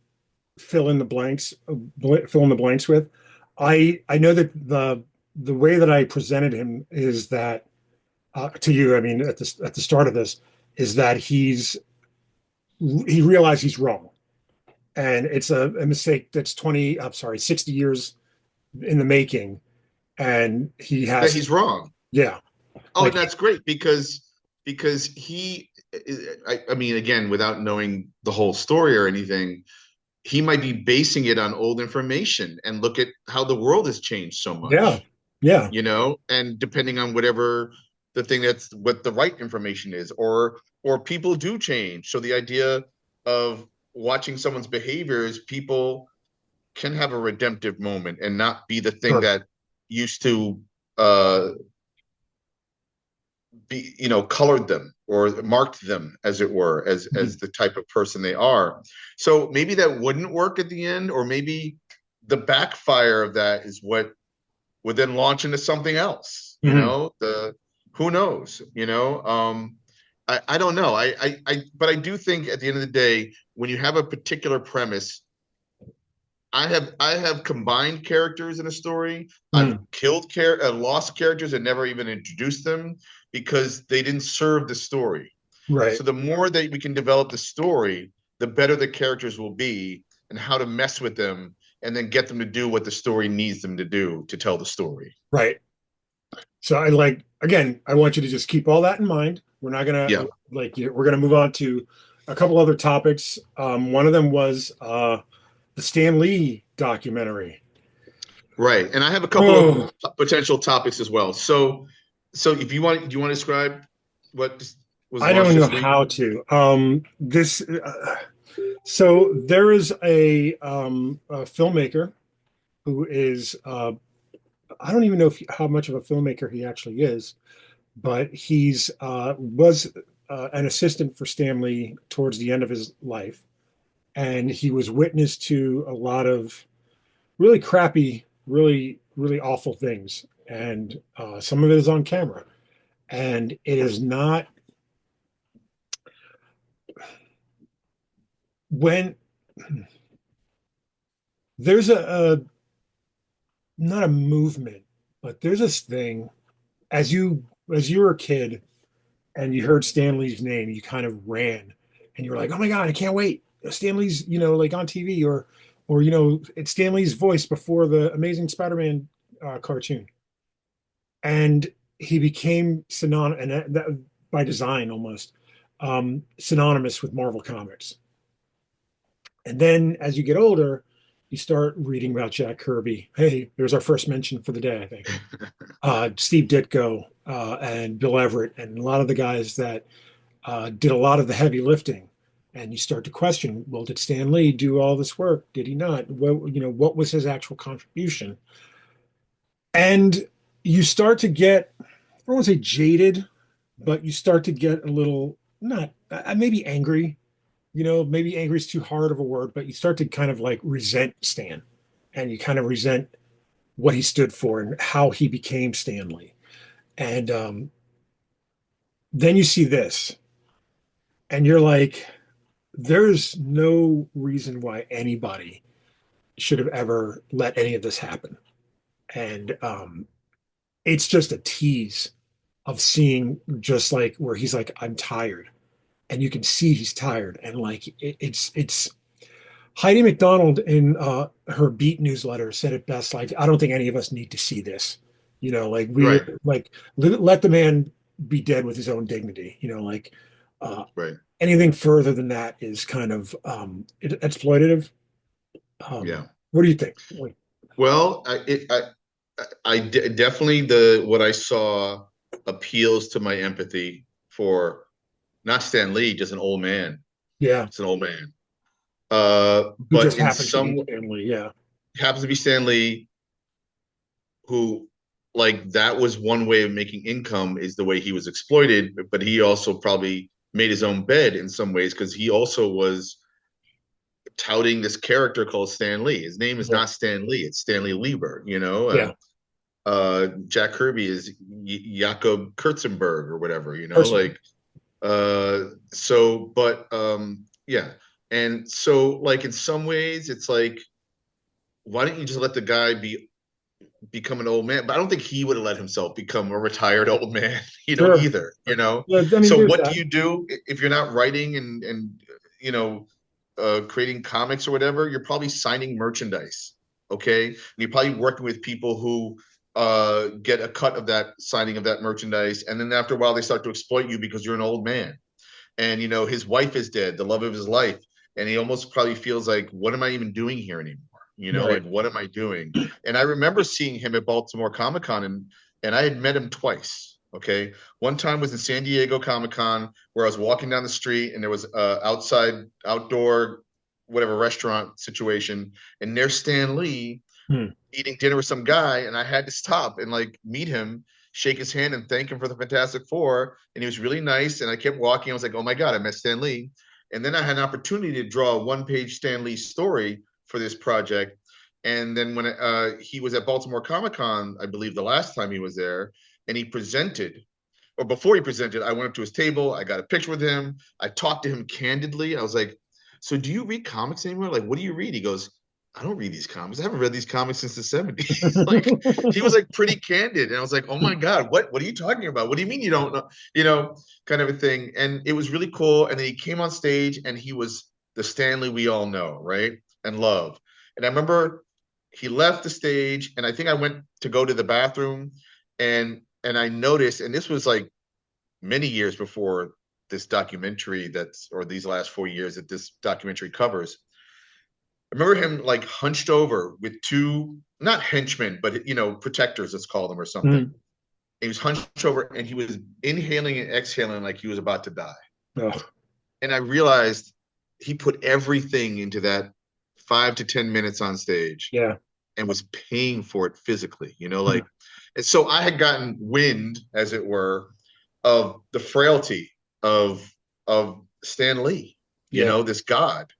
fill in the blanks, fill in the blanks with. I know that the way that I presented him is that to you, I mean, at the start of this, is that he realized he's wrong, and it's a mistake that's 60 years in the making, and he that has, he's wrong. yeah, Oh, like, and that's great because he, I mean, again, without knowing the whole story or anything, he might be basing it on old information and look at how the world has changed so yeah, much, yeah, and depending on whatever the thing that's what the right information is, or people do change. So the idea of watching someone's behaviors, people can have a redemptive moment and not be the thing sure, that used to uh be colored them or marked them, as it were, as the type of person they are. So maybe that wouldn't work at the end, or maybe the backfire of that is what would then launch into something else. Mhm. The who knows. I don't know. But I do think at the end of the day, when you have a particular premise, I have combined characters in a story. I've Mhm. lost characters and never even introduced them because they didn't serve the story. Right, So the more that we can develop the story, the better the characters will be and how to mess with them and then get them to do what the story needs them to do to tell the story. right. So again, I want you to just keep all that in mind. We're not gonna Yeah. we're gonna move on to a couple other topics. One of them was the Stan Lee documentary. Right. And I have a couple Oh, of potential topics as well. So if you want, do you want to describe what was I launched don't know this week? how to. This so there is a filmmaker who is I don't even know how much of a filmmaker he actually is, but he's was an assistant for Stan Lee towards the end of his life, and he was witness to a lot of really crappy, really awful things, and some of it is on camera, and it is not when there's a not a movement, but there's this thing as you were a kid and you heard Stanley's name, you kind of ran and you were like, oh my God, I can't wait. Stanley's, like on TV or it's Stan Lee's voice before the Amazing Spider-Man cartoon, and he became synonymous, and that by design almost synonymous with Marvel Comics. And then as you get older, you start reading about Jack Kirby. Hey, there's our first mention for the day, I think. Steve Ditko and Bill Everett, and a lot of the guys that did a lot of the heavy lifting. And you start to question, well, did Stan Lee do all this work? Did he not? What was his actual contribution? And you start to get, I don't want to say jaded, but you start to get a little, not, maybe angry. Maybe angry is too hard of a word, but you start to kind of like resent Stan, and you kind of resent what he stood for and how he became Stan Lee. And then you see this, and you're like, there's no reason why anybody should have ever let any of this happen. And it's just a tease of seeing just like where he's like, I'm tired. And you can see he's tired. And like, it's Heidi McDonald in her Beat newsletter said it best. Like, I don't think any of us need to see this. Like Right. like let the man be dead with his own dignity. Like Right. anything further than that is kind of exploitative. Yeah. What do you think? Well, definitely what I saw appeals to my empathy for not Stan Lee, just an old man. Yeah, It's an old man. who But just in happens to be some family. Yeah, happens to be Stan Lee, who like that was one way of making income is the way he was exploited, but he also probably made his own bed in some ways because he also was touting this character called Stan Lee. His name is yeah, not Stan Lee, it's Stanley Lieber, yeah. Jack Kirby is Jakob Kurtzenberg or whatever, Personally, yeah. And so like in some ways it's like, why don't you just let the guy become an old man? But I don't think he would have let himself become a retired old man, sure. either. Yeah, I mean, So there's what do that. you do if you're not writing and creating comics or whatever? You're probably signing merchandise, okay? And you're probably working with people who get a cut of that signing of that merchandise, and then after a while they start to exploit you because you're an old man, and his wife is dead, the love of his life, and he almost probably feels like, what am I even doing here anymore? Right. Like, what am I doing? And I remember seeing him at Baltimore Comic Con, and I had met him twice. Okay, one time was in San Diego Comic Con where I was walking down the street and there was outdoor whatever restaurant situation, and there's Stan Lee Hmm. eating dinner with some guy, and I had to stop and like meet him, shake his hand, and thank him for the Fantastic Four. And he was really nice. And I kept walking. I was like, oh my God, I met Stan Lee. And then I had an opportunity to draw a one-page Stan Lee story for this project. And then when he was at Baltimore Comic Con, I believe the last time he was there, and he presented, or before he presented, I went up to his table. I got a picture with him. I talked to him candidly. I was like, so do you read comics anymore? Like, what do you read? He goes, I don't read these comics. I haven't read these comics since the 70s. Like, he was like pretty candid. And I was like, oh my God, what are you talking about? What do you mean you don't know? Kind of a thing. And it was really cool. And then he came on stage and he was the Stanley we all know, right? And love. And I remember he left the stage, and I think I went to go to the bathroom, and I noticed, and this was like many years before this documentary or these last 4 years that this documentary covers. I remember him like hunched over with two, not henchmen, but protectors, let's call them, or something. Hmm. He was hunched over and he was inhaling and exhaling like he was about to die. Oh, And I realized he put everything into that 5 to 10 minutes on stage yeah. and was paying for it physically, Hmm. like, and so I had gotten wind, as it were, of the frailty of Stan Lee, Yeah. this God.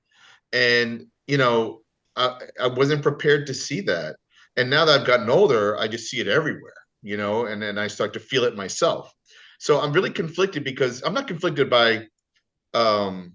And I wasn't prepared to see that. And now that I've gotten older, I just see it everywhere, and then I start to feel it myself. So I'm really conflicted because I'm not conflicted by um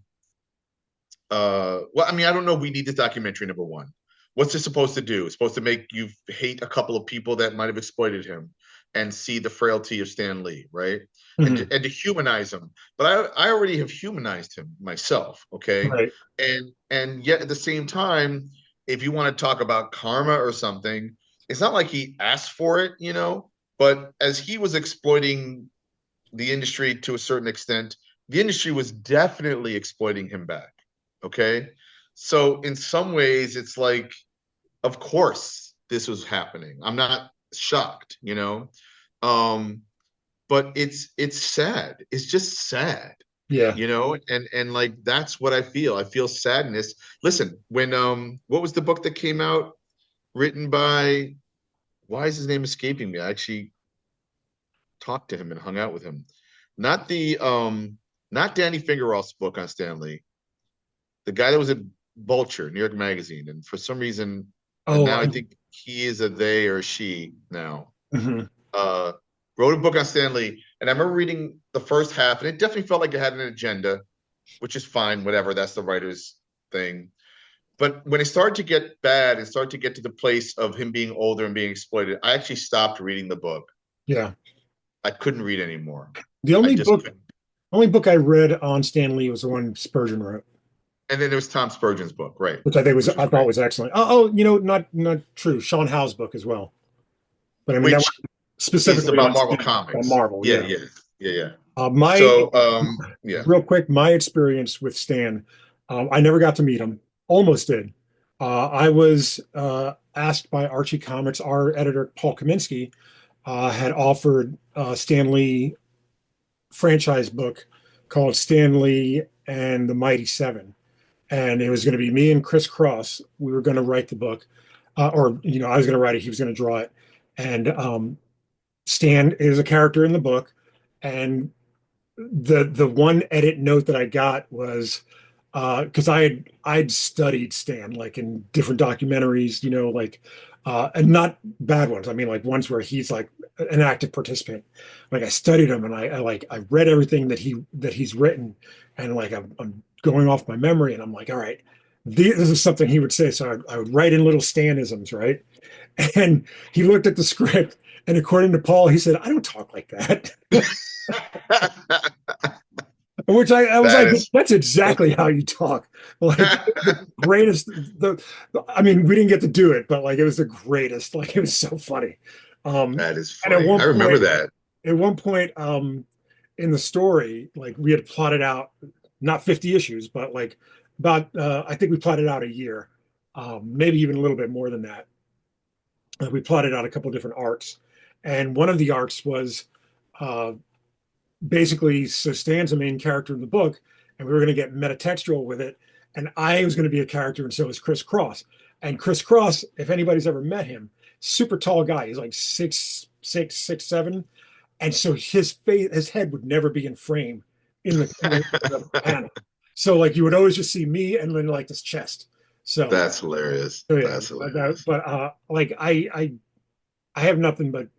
well, I mean, I don't know, we need this documentary, number one. What's it supposed to do? It's supposed to make you hate a couple of people that might have exploited him and see the frailty of Stan Lee, right? And Hmm. to humanize him. But I already have humanized him myself, okay? Right. And yet at the same time, if you want to talk about karma or something, it's not like he asked for it, but as he was exploiting the industry to a certain extent, the industry was definitely exploiting him back. Okay. So in some ways, it's like, of course, this was happening. I'm not shocked, Um, but it's sad. It's just sad, Yeah. and like that's what I feel. I feel sadness. Listen, when what was the book that came out written by, why is his name escaping me? I actually talked to him and hung out with him. Not the not Danny Fingerolf's book on Stanley. The guy that was at Vulture, New York Magazine, and for some reason, and Oh, now I think he is a they or she now. mhm. Uh, wrote a book on Stanley, and I remember reading the first half, and it definitely felt like it had an agenda, which is fine, whatever. That's the writer's thing. But when it started to get bad and started to get to the place of him being older and being exploited, I actually stopped reading the book. Yeah. I couldn't read anymore. The I only just book couldn't. only book I read on Stan Lee was the one Spurgeon wrote, And then there was Tom Spurgeon's book, right? which I think was Which was I thought great. was excellent. Not true. Sean Howe's book as well. But I mean that Which was is specifically about on Marvel Stan, on Comics. Marvel. Yeah, Yeah. yeah, yeah, yeah. My So, yeah. real quick, my experience with Stan, I never got to meet him. Almost did. I was asked by Archie Comics, our editor Paul Kaminsky, had offered Stan Lee franchise book called Stan Lee and the Mighty Seven, and it was going to be me and Chris Cross. We were going to write the book, or I was going to write it. He was going to draw it, and Stan is a character in the book, and the one edit note that I got was because I'd studied Stan like in different documentaries, like and not bad ones. I mean, like ones where he's like an active participant. Like I studied him and I read everything that he's written, and like I'm going off my memory, and I'm like, all right, this is something he would say. So I would write in little Stanisms, right? And he looked at the script, and according to Paul, he said, I don't talk like that. Which I was That like, is that's exactly how you talk. Like the greatest. I mean, we didn't get to do it, but like it was the greatest. Like it was so funny. that is And at funny. one I remember point, that. in the story, like we had plotted out not 50 issues, but like about I think we plotted out a year, maybe even a little bit more than that. We plotted out a couple different arcs, and one of the arcs was uh, basically so Stan's a main character in the book, and we were going to get metatextual with it. And I was going to be a character, and so was Chris Cross. And Chris Cross, if anybody's ever met him, super tall guy. He's like 6'6", 6'7", and so his face, his head would never be in frame in the panel. So like you would always just see me and then like this chest. So, That's hilarious. so yeah, That's hilarious. but like I have nothing but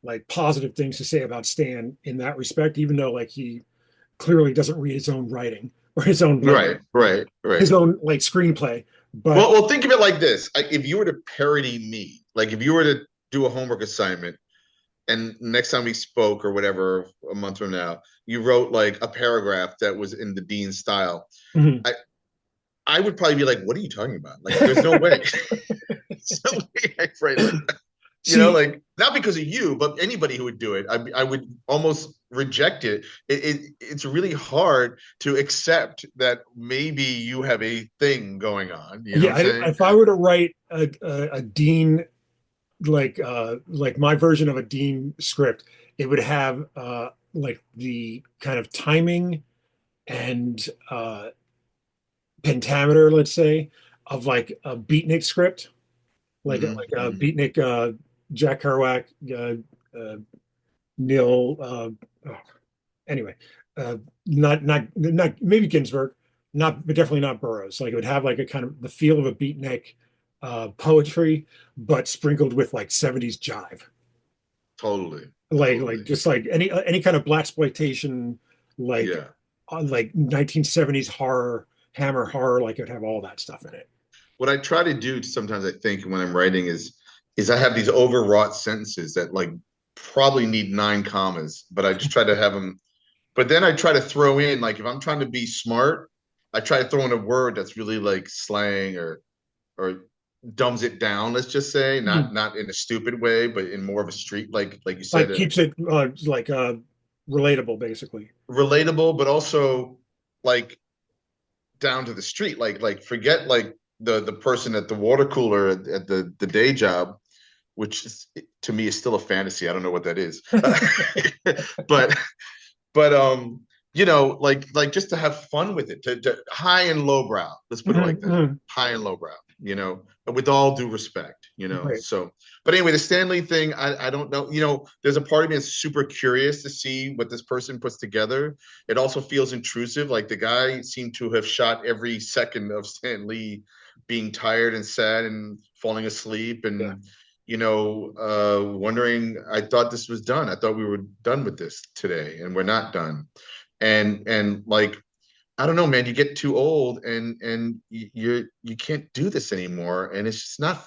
like positive things to say about Stan in that respect, even though like he clearly doesn't read his own writing or his own like Right, right, right. his own like screenplay. But Well, think of it like this. If you were to parody me, like if you were to do a homework assignment and next time we spoke or whatever, a month from now, you wrote like a paragraph that was in the Dean style, mhm. I would probably be like, what are you talking about? Like, there's no way. So, right, like, See, like not because of you, but anybody who would do it, I would almost reject it. It's really hard to accept that maybe you have a thing going on. You know yeah, what I'm saying? if I were to write a Dean like my version of a Dean script, it would have like the kind of timing and pentameter, let's say, of like a beatnik script, like a Hmm. beatnik Jack Kerouac, uh, Neil. Oh, anyway, not maybe Ginsberg, not but definitely not Burroughs. Like it would have like a kind of the feel of a beatnik poetry, but sprinkled with like 70s jive, Totally, like totally. just like any kind of black exploitation, like Yeah. like 1970s horror, Hammer horror. Like it would have all that stuff in it. What I try to do sometimes, I think, when I'm writing is I have these overwrought sentences that like probably need 9 commas, but I just try to have them. But then I try to throw in, like, if I'm trying to be smart, I try to throw in a word that's really like slang or dumbs it down, let's just say, Mhm. not in a stupid way, but in more of a street, like you said, Like keeps it like relatable, basically. relatable, but also like down to the street. Like forget like the person at the water cooler at the day job, which is, to me is still a fantasy. I don't know what that is, but like just to have fun with it, to high and low brow. Let's put it like that, Mhm. high and low brow. With all due respect. Right. So, but anyway, the Stanley thing, I don't know. There's a part of me that's super curious to see what this person puts together. It also feels intrusive. Like the guy seemed to have shot every second of Stan Lee being tired and sad and falling asleep Yeah. and wondering. I thought this was done. I thought we were done with this today, and we're not done. And like I don't know, man, you get too old and you can't do this anymore, and it's just not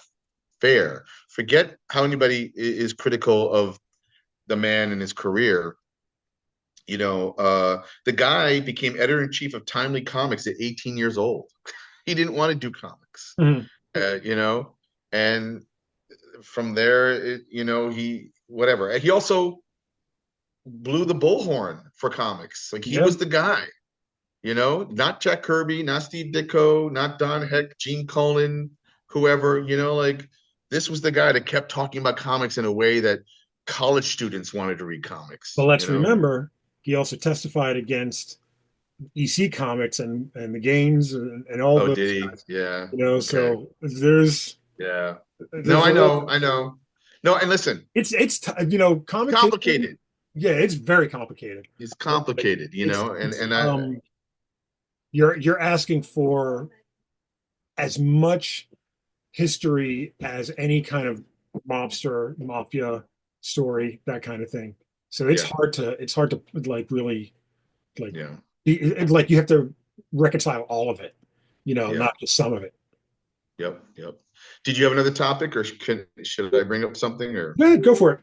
fair. Forget how anybody is critical of the man and his career. The guy became editor-in-chief of Timely Comics at 18 years old. He didn't want to do comics, Mhm. and from there, he whatever. He also blew the bullhorn for comics. Like he Yeah. was the guy. Not Jack Kirby, not Steve Ditko, not Don Heck, Gene Colan, whoever, like this was the guy that kept talking about comics in a way that college students wanted to read But comics, let's remember, he also testified against EC Comics and the games and all Oh, those did he? guys. Yeah. So Okay. there's Yeah. No, there's I a little, know. I know. No, and listen, comic history. complicated. Yeah, it's very complicated. It's Like, complicated, and I, you're asking for as much history as any kind of mobster mafia story, that kind of thing. So yeah, it's hard to like really like yeah, like you have to reconcile all of it, yeah. not just some of it. Yep, yep. Did you have another topic, or should I bring up something? Or Go ahead, go for it.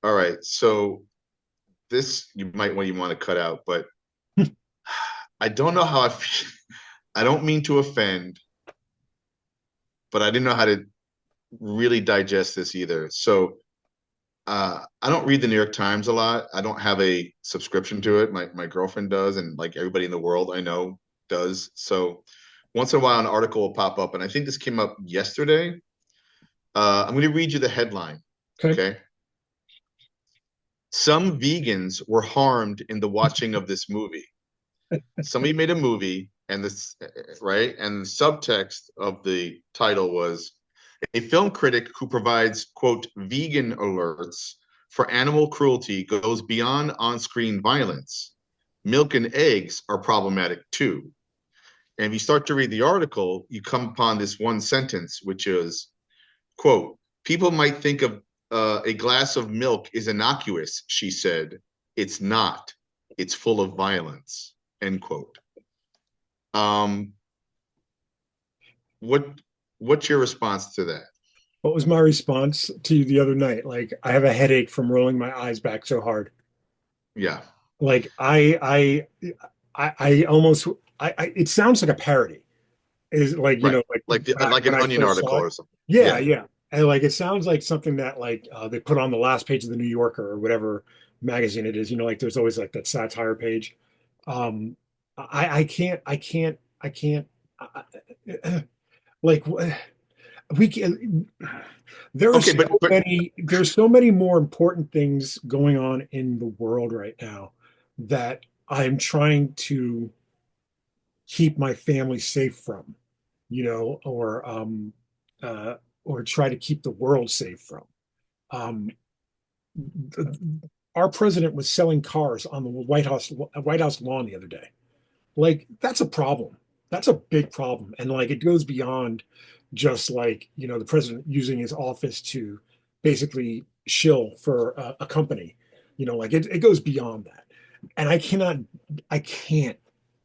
all right, so this you might want to cut out, but I don't know how I feel. I don't mean to offend, but I didn't know how to really digest this either. So I don't read the New York Times a lot. I don't have a subscription to it. My girlfriend does, and like everybody in the world I know does. So once in a while, an article will pop up, and I think this came up yesterday. I'm going to read you the headline. Okay. Okay. Some vegans were harmed in the watching of this movie. Somebody made a movie, and this right, and the subtext of the title was a film critic who provides quote vegan alerts for animal cruelty goes beyond on-screen violence. Milk and eggs are problematic too. And if you start to read the article, you come upon this one sentence, which is quote, people might think of a glass of milk is innocuous, she said. It's not. It's full of violence, end quote. Um, what what's your response to that? What was my response to you the other night? Like, I have a headache from rolling my eyes back so hard. Yeah, Like, I almost, it sounds like a parody. Is like, right. like back Like when an I onion first saw article it. or something. Yeah, Yeah, yeah. And like, it sounds like something that like they put on the last page of the New Yorker or whatever magazine it is. Like there's always like that satire page. Um, I can't. Like we can. There are okay, so but many. There's so many more important things going on in the world right now that I'm trying to keep my family safe from, you know, uh, or try to keep the world safe from. Um, our president was selling cars on the White House lawn the other day. Like that's a problem. That's a big problem, and like it goes beyond just like the president using his office to basically shill for a company. Like it goes beyond that, and I can't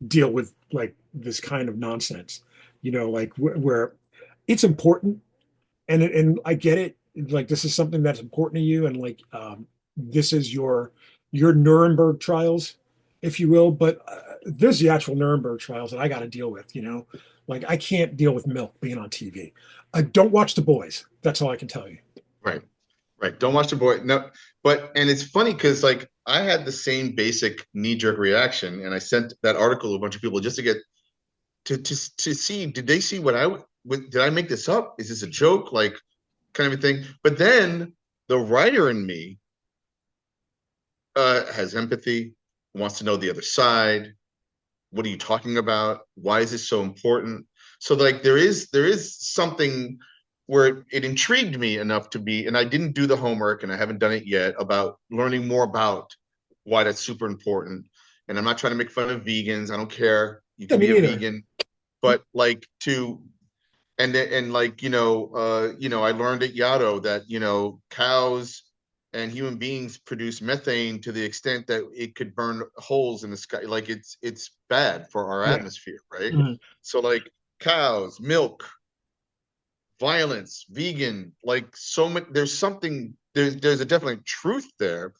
deal with like this kind of nonsense. Like where it's important, and I get it. Like this is something that's important to you, and like this is your Nuremberg trials, if you will. But there's the actual Nuremberg trials that I got to deal with. Like I can't deal with Milk being on TV. I don't watch The Boys. That's all I can tell you. Right. Right. Don't watch The Boy. No, but and it's funny because like I had the same basic knee-jerk reaction, and I sent that article to a bunch of people just to get to see, did they see did I make this up? Is this a joke? Like kind of a thing. But then the writer in me has empathy, wants to know the other side. What are you talking about? Why is this so important? So like there is something where it intrigued me enough to be, and I didn't do the homework and I haven't done it yet about learning more about why that's super important. And I'm not trying to make fun of vegans. I don't care. You Yeah, can me be a neither. vegan, but like to and like I learned at Yato that cows and human beings produce methane to the extent that it could burn holes in the sky. Like it's bad for our Yeah. atmosphere, right? Mhm. So like cows, milk, violence, vegan, like so much. There's a definite truth there.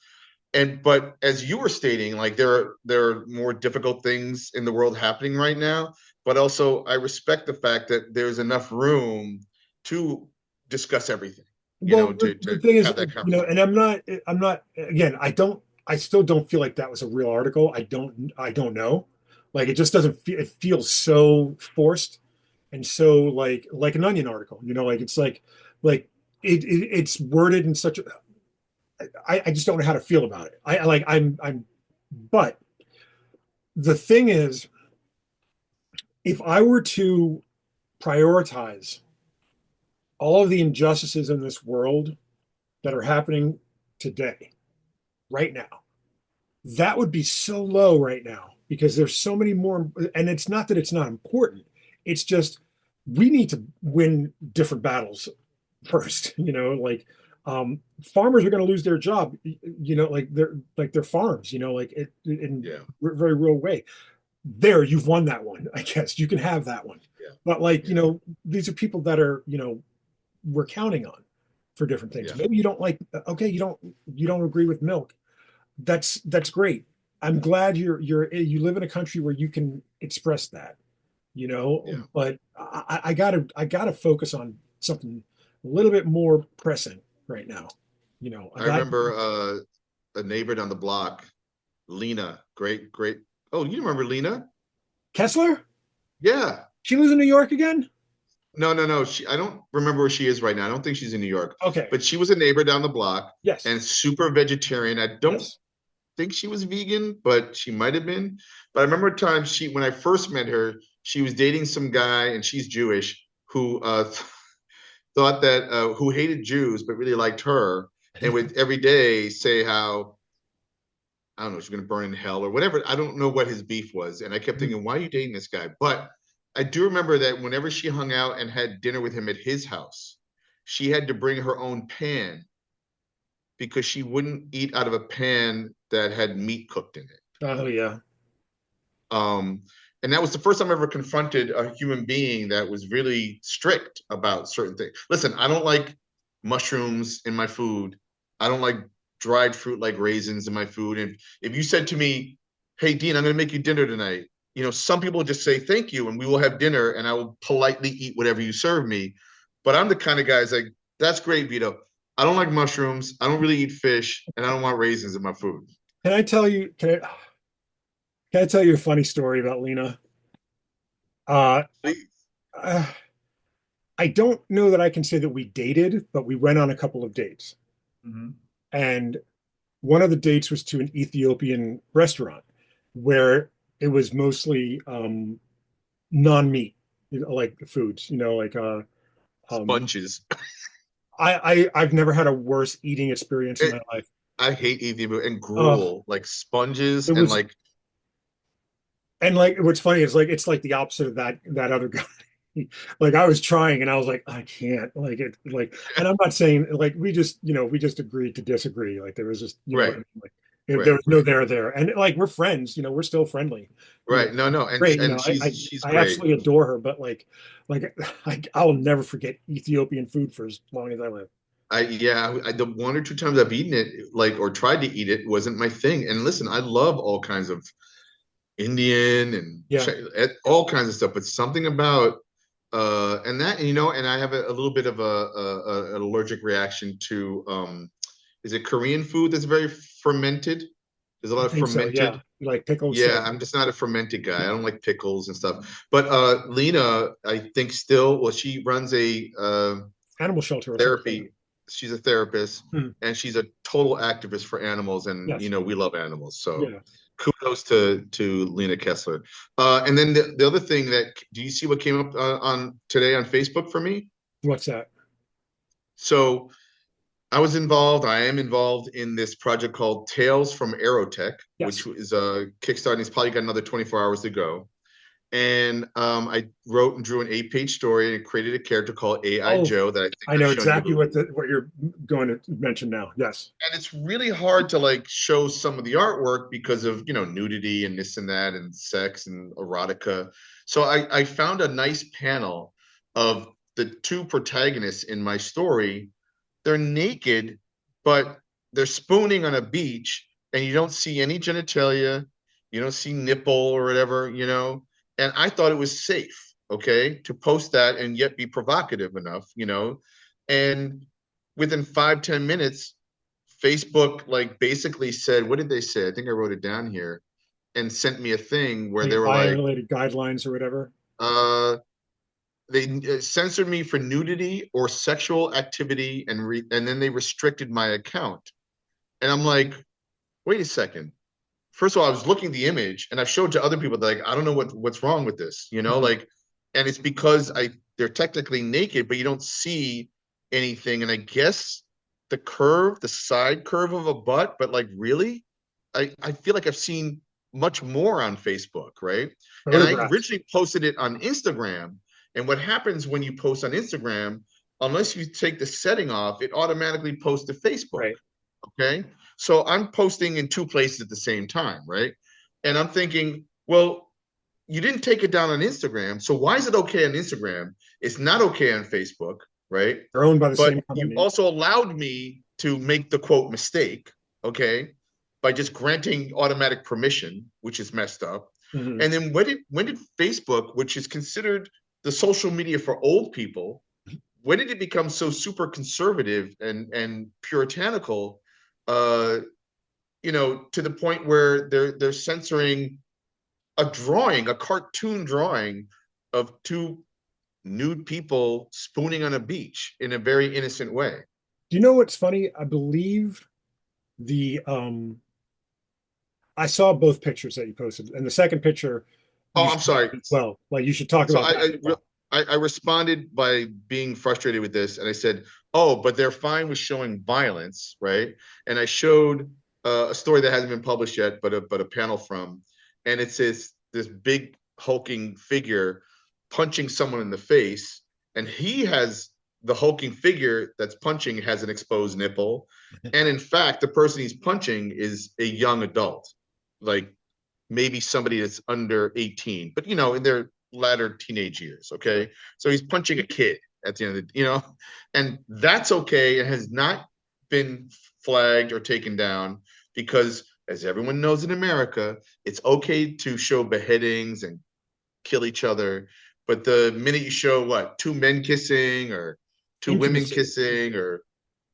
And but as you were stating, like there are more difficult things in the world happening right now. But also, I respect the fact that there's enough room to discuss everything. Well, the To thing is, have that and conversation. I'm not, again, I still don't feel like that was a real article. I don't know. Like, it just doesn't feel, it feels so forced and so like an Onion article, like like it's worded in such a, I just don't know how to feel about it. But the thing is, if I were to prioritize all of the injustices in this world that are happening today, right now, that would be so low right now because there's so many more. And it's not that it's not important, it's just we need to win different battles first. Farmers are going to lose their job, like their farms, like in Yeah, a very real way. There, you've won that one. I guess you can have that one. yeah, But like, yeah, these are people that are, we're counting on for different things. yeah, Maybe you don't like, okay, you don't agree with Milk. That's great. I'm glad you live in a country where you can express that, yeah. but I gotta focus on something a little bit more pressing right now. I I got remember a neighbor down the block, Lena. Great, great. Oh, you remember Lena? Kessler. Yeah. She lives in New York again. No, no, no. I don't remember where she is right now. I don't think she's in New York, Okay. but she was a neighbor down the block Yes. and super vegetarian. I don't Yes. think she was vegan, but she might have been. But I remember a time when I first met her, she was dating some guy, and she's Jewish, who thought that who hated Jews but really liked her, and would every day say how I don't know she's going to burn in hell or whatever. I don't know what his beef was, and I kept thinking, why are you dating this guy? But I do remember that whenever she hung out and had dinner with him at his house, she had to bring her own pan because she wouldn't eat out of a pan that had meat cooked in it. Oh yeah. Um, and that was the first time I ever confronted a human being that was really strict about certain things. Listen, I don't like mushrooms in my food. I don't like dried fruit like raisins in my food. And if you said to me, "Hey, Dean, I'm going to make you dinner tonight," some people just say thank you and we will have dinner and I will politely eat whatever you serve me. But I'm the kind of guy that's like, that's great, Vito. I don't like mushrooms. I don't really eat fish, and I don't want raisins in my food. Can I tell you? Can I tell you a funny story about Lena? Uh, Please. uh, I don't know that I can say that we dated, but we went on a couple of dates. Mm-hmm. And one of the dates was to an Ethiopian restaurant where it was mostly non-meat, like foods, um, Sponges. I've never had a worse eating experience in my life. I hate eating and Uh, gruel, like sponges it and was, like and like what's funny is like it's like the opposite of that other guy. Like I was trying and I was like, I can't and I'm not saying like we just agreed to disagree. Like there was just, what I right, mean? Like there right, was no right, there. And like we're friends, we're still friendly, right. No, no, and great. I, I, she's I great. absolutely adore her, but like I'll never forget Ethiopian food for as long as I live. The one or two times I've eaten it, like or tried to eat it, wasn't my thing. And listen, I love all kinds of Indian and Yeah. all kinds of stuff, but something about and that and I have a little bit of an allergic reaction to is it Korean food that's very fermented? There's a I lot of think so. Yeah. fermented. Like pickle Yeah, stuff. I'm just not a fermented guy. I don't like pickles and stuff. But Lena, I think still, well, she runs a Animal shelter or something. therapy. She's a therapist Hmm. and she's a total activist for animals. And Yes. we love animals. So Yeah. kudos to Lena Kessler. And then the other thing that do you see what came up on today on Facebook for me? What's that? So I am involved in this project called Tales from Aerotech, which Yes. is a Kickstarter. He's probably got another 24 hours to go. And I wrote and drew an 8-page story and created a character called AI Oh, Joe that I think I I've know shown you a exactly little what bit. what you're going to mention now. Yes. And it's really hard to like show some of the artwork because of nudity and this and that and sex and erotica. So I found a nice panel of the two protagonists in my story. They're naked, but they're spooning on a beach, and you don't see any genitalia, you don't see nipple or whatever. And I thought it was safe, okay, to post that and yet be provocative enough. And within 5-10 minutes, Facebook like basically said, what did they say? I think I wrote it down here and sent me a thing where Like they were like, violated guidelines or whatever. uh, they censored me for nudity or sexual activity and then they restricted my account. And I'm like, wait a second. First of all, I was looking at the image and I showed to other people like, I don't know what's wrong with this, Mhm. like, and it's because they're technically naked, but you don't see anything. And I guess the side curve of a butt, but like really, I feel like I've seen much more on Facebook, right? And I Photographs. originally posted it on Instagram. And what happens when you post on Instagram, unless you take the setting off, it automatically posts to Facebook. Right. Okay. So I'm posting in two places at the same time, right? And I'm thinking, well, you didn't take it down on Instagram. So why is it okay on Instagram? It's not okay on Facebook, right? They're owned by the But same you company. also allowed me to make the quote mistake, okay, by just granting automatic permission, which is messed up. Mhm. And then when did Facebook, which is considered the social media for old people, when did it become so super conservative and puritanical, uh, to the point where they're censoring a cartoon drawing of two nude people spooning on a beach in a very innocent way. Do you know what's funny? I believe the I saw both pictures that you posted, and the second picture Oh, you I'm should sorry. as well. Like you should talk So about that as well. I responded by being frustrated with this, and I said, "Oh, but they're fine with showing violence, right?" And I showed a story that hasn't been published yet, but a panel from, and it says this big hulking figure punching someone in the face, and the hulking figure that's punching has an exposed nipple, and in fact, the person he's punching is a young adult, like maybe somebody that's under 18, but in their latter teenage years. Okay. So he's punching a kid at the end of and that's okay. It has not been flagged or taken down because, as everyone knows in America, it's okay to show beheadings and kill each other. But the minute you show what, two men kissing or two women Intimacy. kissing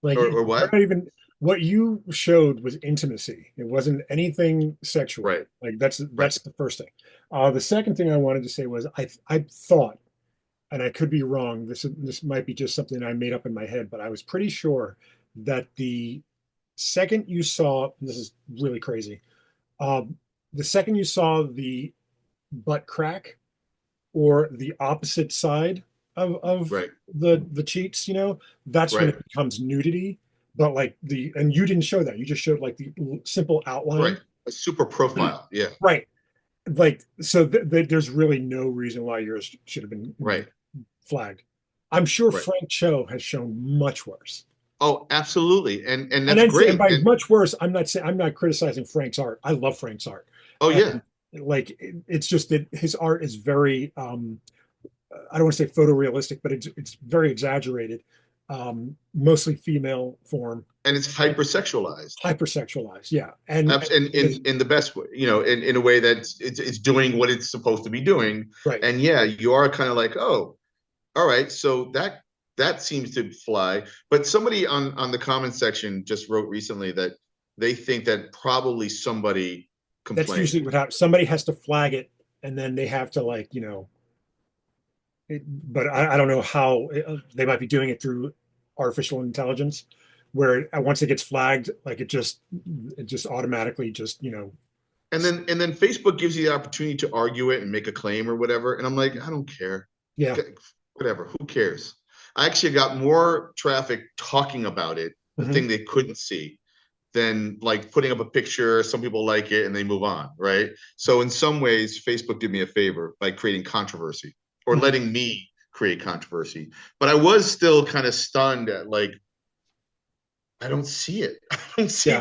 Like or they're what? not even what you showed was intimacy. It wasn't anything sexual. Right. Like that's Right. the first thing. The second thing I wanted to say was I thought, and I could be wrong. This might be just something I made up in my head, but I was pretty sure that the second you saw this is really crazy. The second you saw the butt crack or the opposite side of Right. the cheeks, that's when Right. it becomes nudity. But like and you didn't show that. You just showed like the simple Right. outline. A super profile. Yeah. Right. Like, so there's really no reason why yours should have been Right. flagged. I'm sure Right. Frank Cho has shown much worse. Oh, absolutely. And And that's and great. by And much worse, I'm not criticizing Frank's art. I love Frank's art. oh yeah. And like it's just that his art is very I don't want to say photorealistic, but it's very exaggerated, mostly female form. and it's hypersexualized. Hypersexualized, yeah. In the best way, in a way that it's doing what it's supposed to be doing. Right. And yeah, you are kind of like, oh, all right, so that seems to fly. But somebody on the comment section just wrote recently that they think that probably somebody complained. That's usually what happens. Somebody has to flag it, and then they have to but I don't know how they might be doing it through artificial intelligence, where once it gets flagged, like it just automatically And then Facebook gives you the opportunity to argue it and make a claim or whatever. And I'm like, I don't care. Yeah. Whatever. Who cares? I actually got more traffic talking about it, the thing they couldn't see, than like putting up a picture. Some people like it and they move on, right? So in some ways, Facebook did me a favor by creating controversy or letting me create controversy. But I was still kind of stunned at like, I don't see it. I don't see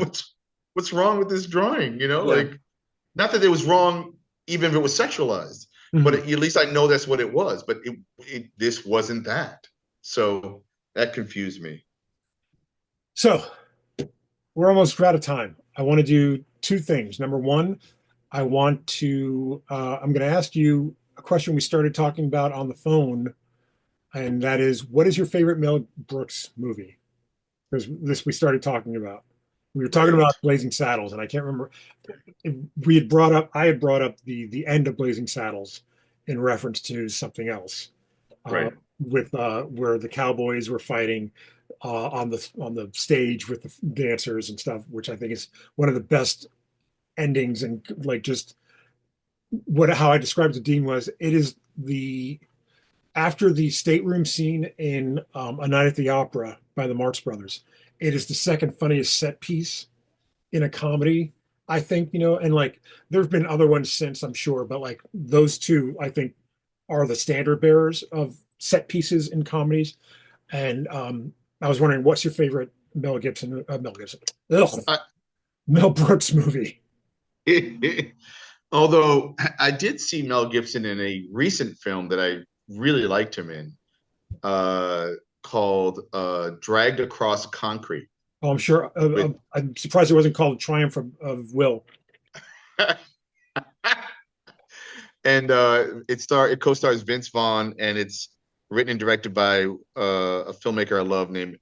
what's wrong with this drawing, like, not that it was wrong, even if it was sexualized, but at least I know that's what it was. But this wasn't that. So that confused me. So we're almost out of time. I want to do two things. Number one, I'm going to ask you a question we started talking about on the phone, and that is, what is your favorite Mel Brooks movie? Because we started talking about. We were talking about Blazing Saddles, and I can't remember. I had brought up the end of Blazing Saddles in reference to something else, with where the cowboys were fighting on the stage with the dancers and stuff, which I think is one of the best endings. And like just how I described it to Dean was, it is after the stateroom scene in A Night at the Opera by the Marx Brothers, it is the second funniest set piece in a comedy, I think, and like there have been other ones since, I'm sure, but like those two, I think, are the standard bearers of set pieces in comedies. And I was wondering, what's your favorite Mel Brooks movie? Although I did see Mel Gibson in a recent film that I really liked him in, called Dragged Across Concrete. Oh, I'm sure. I'm surprised it wasn't called Triumph of Will. And it co-stars Vince Vaughn, and it's written and directed by a filmmaker I love named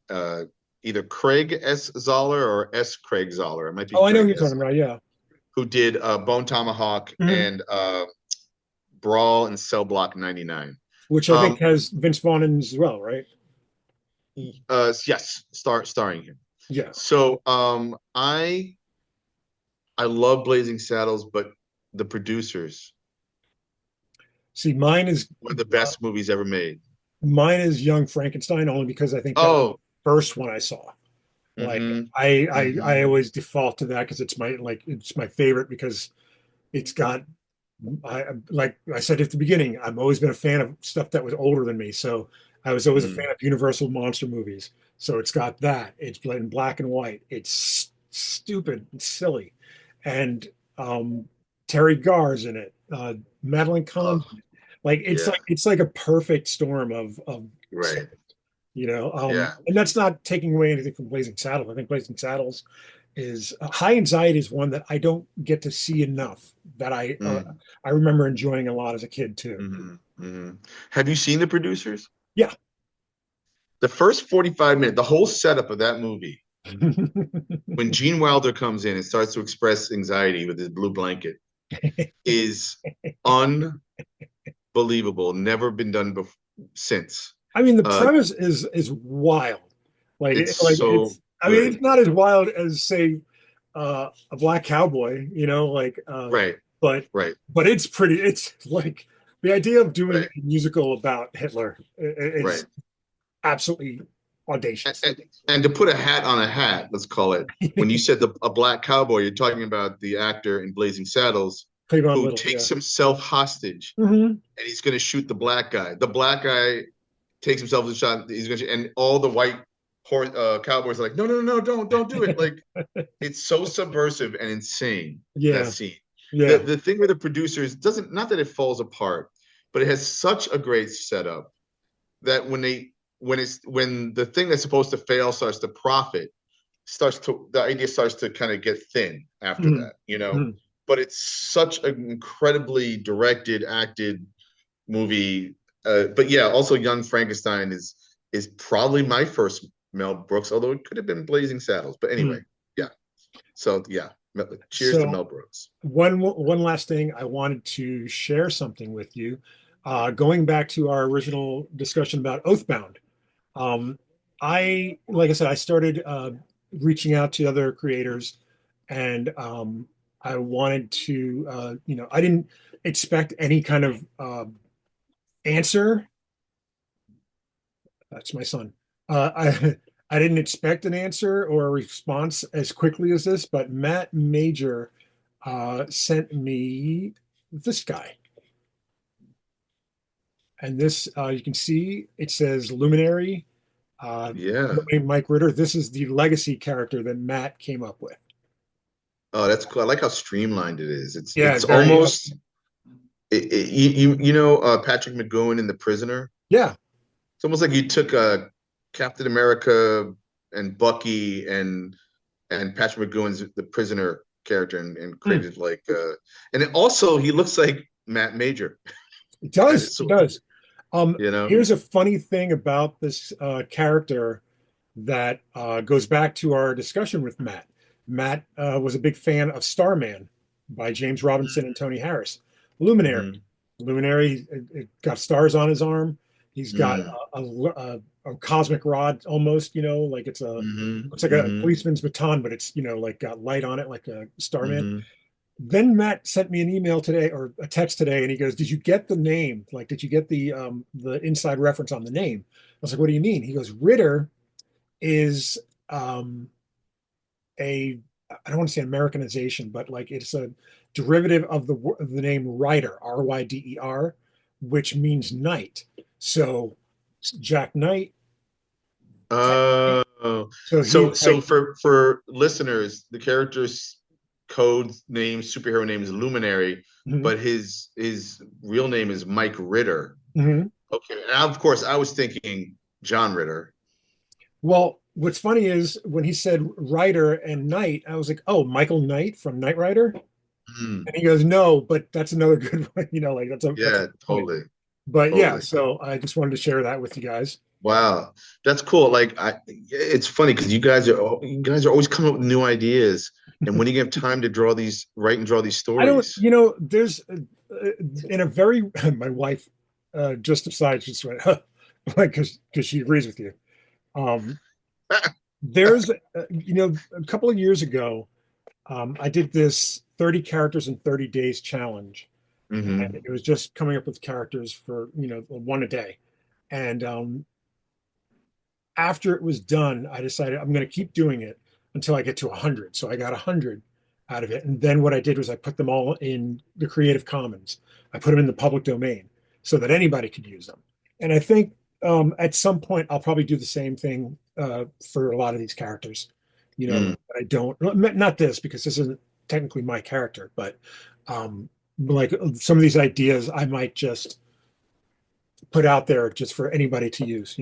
either Craig S. Zoller or S. Craig Zoller. It might be. Oh, I know who you're talking about. Yeah. Who did Bone Tomahawk and Brawl and Cell Block 99, which I think has Vince Vaughn in as well, right? Yes, starring him. Yeah. So I love Blazing Saddles, but the producers. See, mine is one of the best movies ever made. Mine is Young Frankenstein, only because I think that was the first one I saw. Like I always default to that because it's my favorite, because it's got, like I said at the beginning, I've always been a fan of stuff that was older than me. So I was always a fan of Universal monster movies. So it's got that. It's in black and white. It's stupid and silly. And Terry Garr's in it. Madeline Kahn. It's like a perfect storm of right. And that's not taking away anything from Blazing Saddles. I think Blazing Saddles is High Anxiety is one that I don't get to see enough, that I remember enjoying a lot as a kid too. Have you seen The Producers? Yeah. The first 45 minutes, the whole setup of that movie, when Gene Wilder comes in and starts to express anxiety with his blue blanket, is unbelievable. Never been done since. I mean, the premise is wild. It's not as wild as, say, a Black Cowboy, right. But it's pretty. It's like the idea of doing a musical about Hitler is absolutely audacious. And to put a hat on a hat, let's call it. When you said a Black Cowboy, you're talking about the actor in Blazing Saddles who takes himself hostage, and he's going to shoot the black guy. The black guy takes himself a shot. He's going to, and all the white cowboys are like, no, don't do it. Like, it's so subversive and insane. That scene. Yeah. The thing with The Producers doesn't, not that it falls apart, but it has such a great setup that when the thing that's supposed to fail starts to profit, the idea starts to kind of get thin after Mhm. that, you know. Mhm. But it's such an incredibly directed, acted movie. But yeah, also Young Frankenstein is probably my first Mel Brooks, although it could have been Blazing Saddles. But anyway, Mhm. yeah. So yeah, cheers to So Mel Brooks. one last thing, I wanted to share something with you. Going back to our original discussion about Oathbound, um, like I said, I started reaching out to other creators, and I wanted to, I didn't expect any kind of answer. That's my son. I didn't expect an answer or a response as quickly as this, but Matt Major sent me this guy. And this, you can see it says Luminary, Yeah. Mike Ritter. This is the legacy character that Matt came up with. Oh, that's cool. I like how streamlined it is. Yeah, It's very, almost Patrick McGowan in The Prisoner. yeah. It's almost like you took Captain America and Bucky and Patrick McGowan's The Prisoner character and Mm, created and it also he looks like Matt Major, it kind of does. It sort of, does. you know. Here's a funny thing about this character that goes back to our discussion with Matt. Matt was a big fan of Starman by James Robinson and Tony Harris. Luminary. Mm-hmm. Luminary it got stars on his arm. He's got a cosmic rod almost, like Mm-hmm. looks like a Mm-hmm. policeman's baton, but it's, like got light on it like a Starman. Mm-hmm. Then Matt sent me an email today or a text today, and he goes, "Did you get the name? Like, did you get the inside reference on the name?" I was like, "What do you mean?" He goes, "Ritter is um, a I don't want to say Americanization, but like it's a derivative of the name Ryder, Ryder, which means knight. So Jack Knight. Oh, So he's so like, for listeners, the character's code name, superhero name is Luminary, mhm, but his real name is Mike Ritter. mhm. Okay, and of course, I was thinking John Ritter. Well, what's funny is when he said Ryder and Knight, I was like, oh, Michael Knight from Knight Rider. Mm, And he goes, no, but that's another good one. Like that's a yeah, good point. totally, But yeah, totally. so I just wanted to share that with you guys. Wow, that's cool. It's funny because you guys are always coming up with new ideas, and when you get time to write and draw these I don't, stories. there's in a very, my wife just decided, she just went, huh, like, because she agrees with you. Um, there's, a couple of years ago, I did this 30 characters in 30 days challenge. And Hmm. it was just coming up with characters for, one a day. And after it was done, I decided I'm going to keep doing it until I get to 100. So I got 100 out of it. And then what I did was I put them all in the Creative Commons. I put them in the public domain so that anybody could use them. And I think at some point I'll probably do the same thing for a lot of these characters. Mm. I don't, not this because this isn't technically my character, but like some of these ideas I might just put out there just for anybody to use.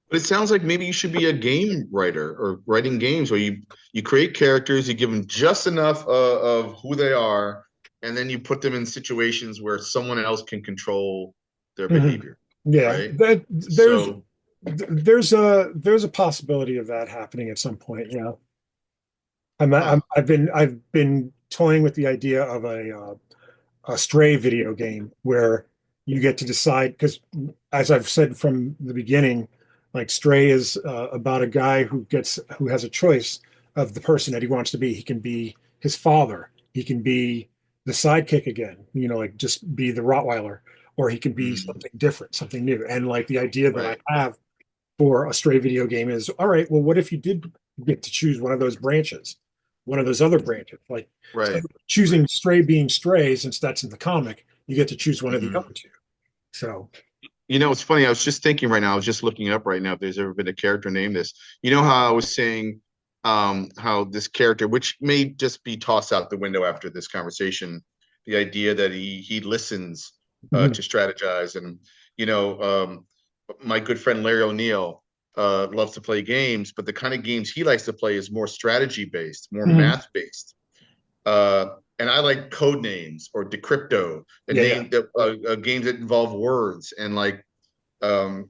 But it sounds like maybe you should be a game writer or writing games where you create characters, you give them just enough of who they are, and then you put them in situations where someone else can control their Mhm. behavior, Yeah, right? that So, there's a possibility of that happening at some point. Yeah, huh, I've been toying with the idea of a Stray video game where you get to decide because, as I've said from the beginning, like Stray is about a guy who has a choice of the person that he wants to be. He can be his father. He can be the sidekick again. Like just be the Rottweiler, or he can be mm, something different, something new. And like the idea that I right, have for a Stray video game is, all right, well, what if you did get to choose one of those branches, one of those other branches? Like right, choosing right. Stray being Stray, since that's in the comic, you get to choose one of the Hmm. other two. So, It's funny. I was just thinking right now. I was just looking up right now if there's ever been a character named this. You know how I was saying how this character, which may just be tossed out the window after this conversation, the idea that he listens mhm. to strategize, and you know, um, my good friend Larry O'Neill. loves to play games, but the kind of games he likes to play is more strategy based, more Mhm. math based. And I like code names or decrypto and Yeah, yeah. name that games that involve words and like um,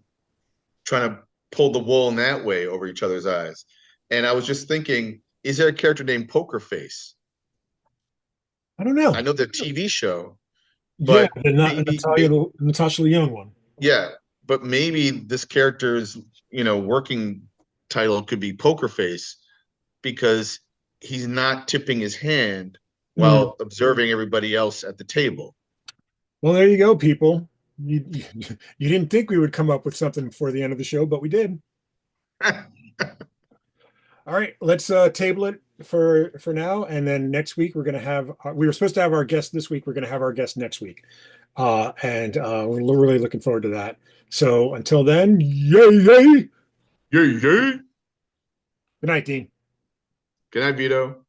trying to pull the wool in that way over each other's eyes. And I was just thinking, is there a character named Poker Face? I don't I know. know the TV show, Yeah, but the maybe Natasha Lyonne one. yeah, but maybe this character's working title could be Poker Face because he's not tipping his hand Hmm. while observing everybody else at the table. Well, there you go, people. You didn't think we would come up with something before the end of the show, but we did. All right, let's table it for now, and then next week we're going to have. We were supposed to have our guest this week. We're going to have our guest next week, and we're really looking forward to that. So until then, yay yay! Yay, yay. Good night, Dean. Good night, Vito.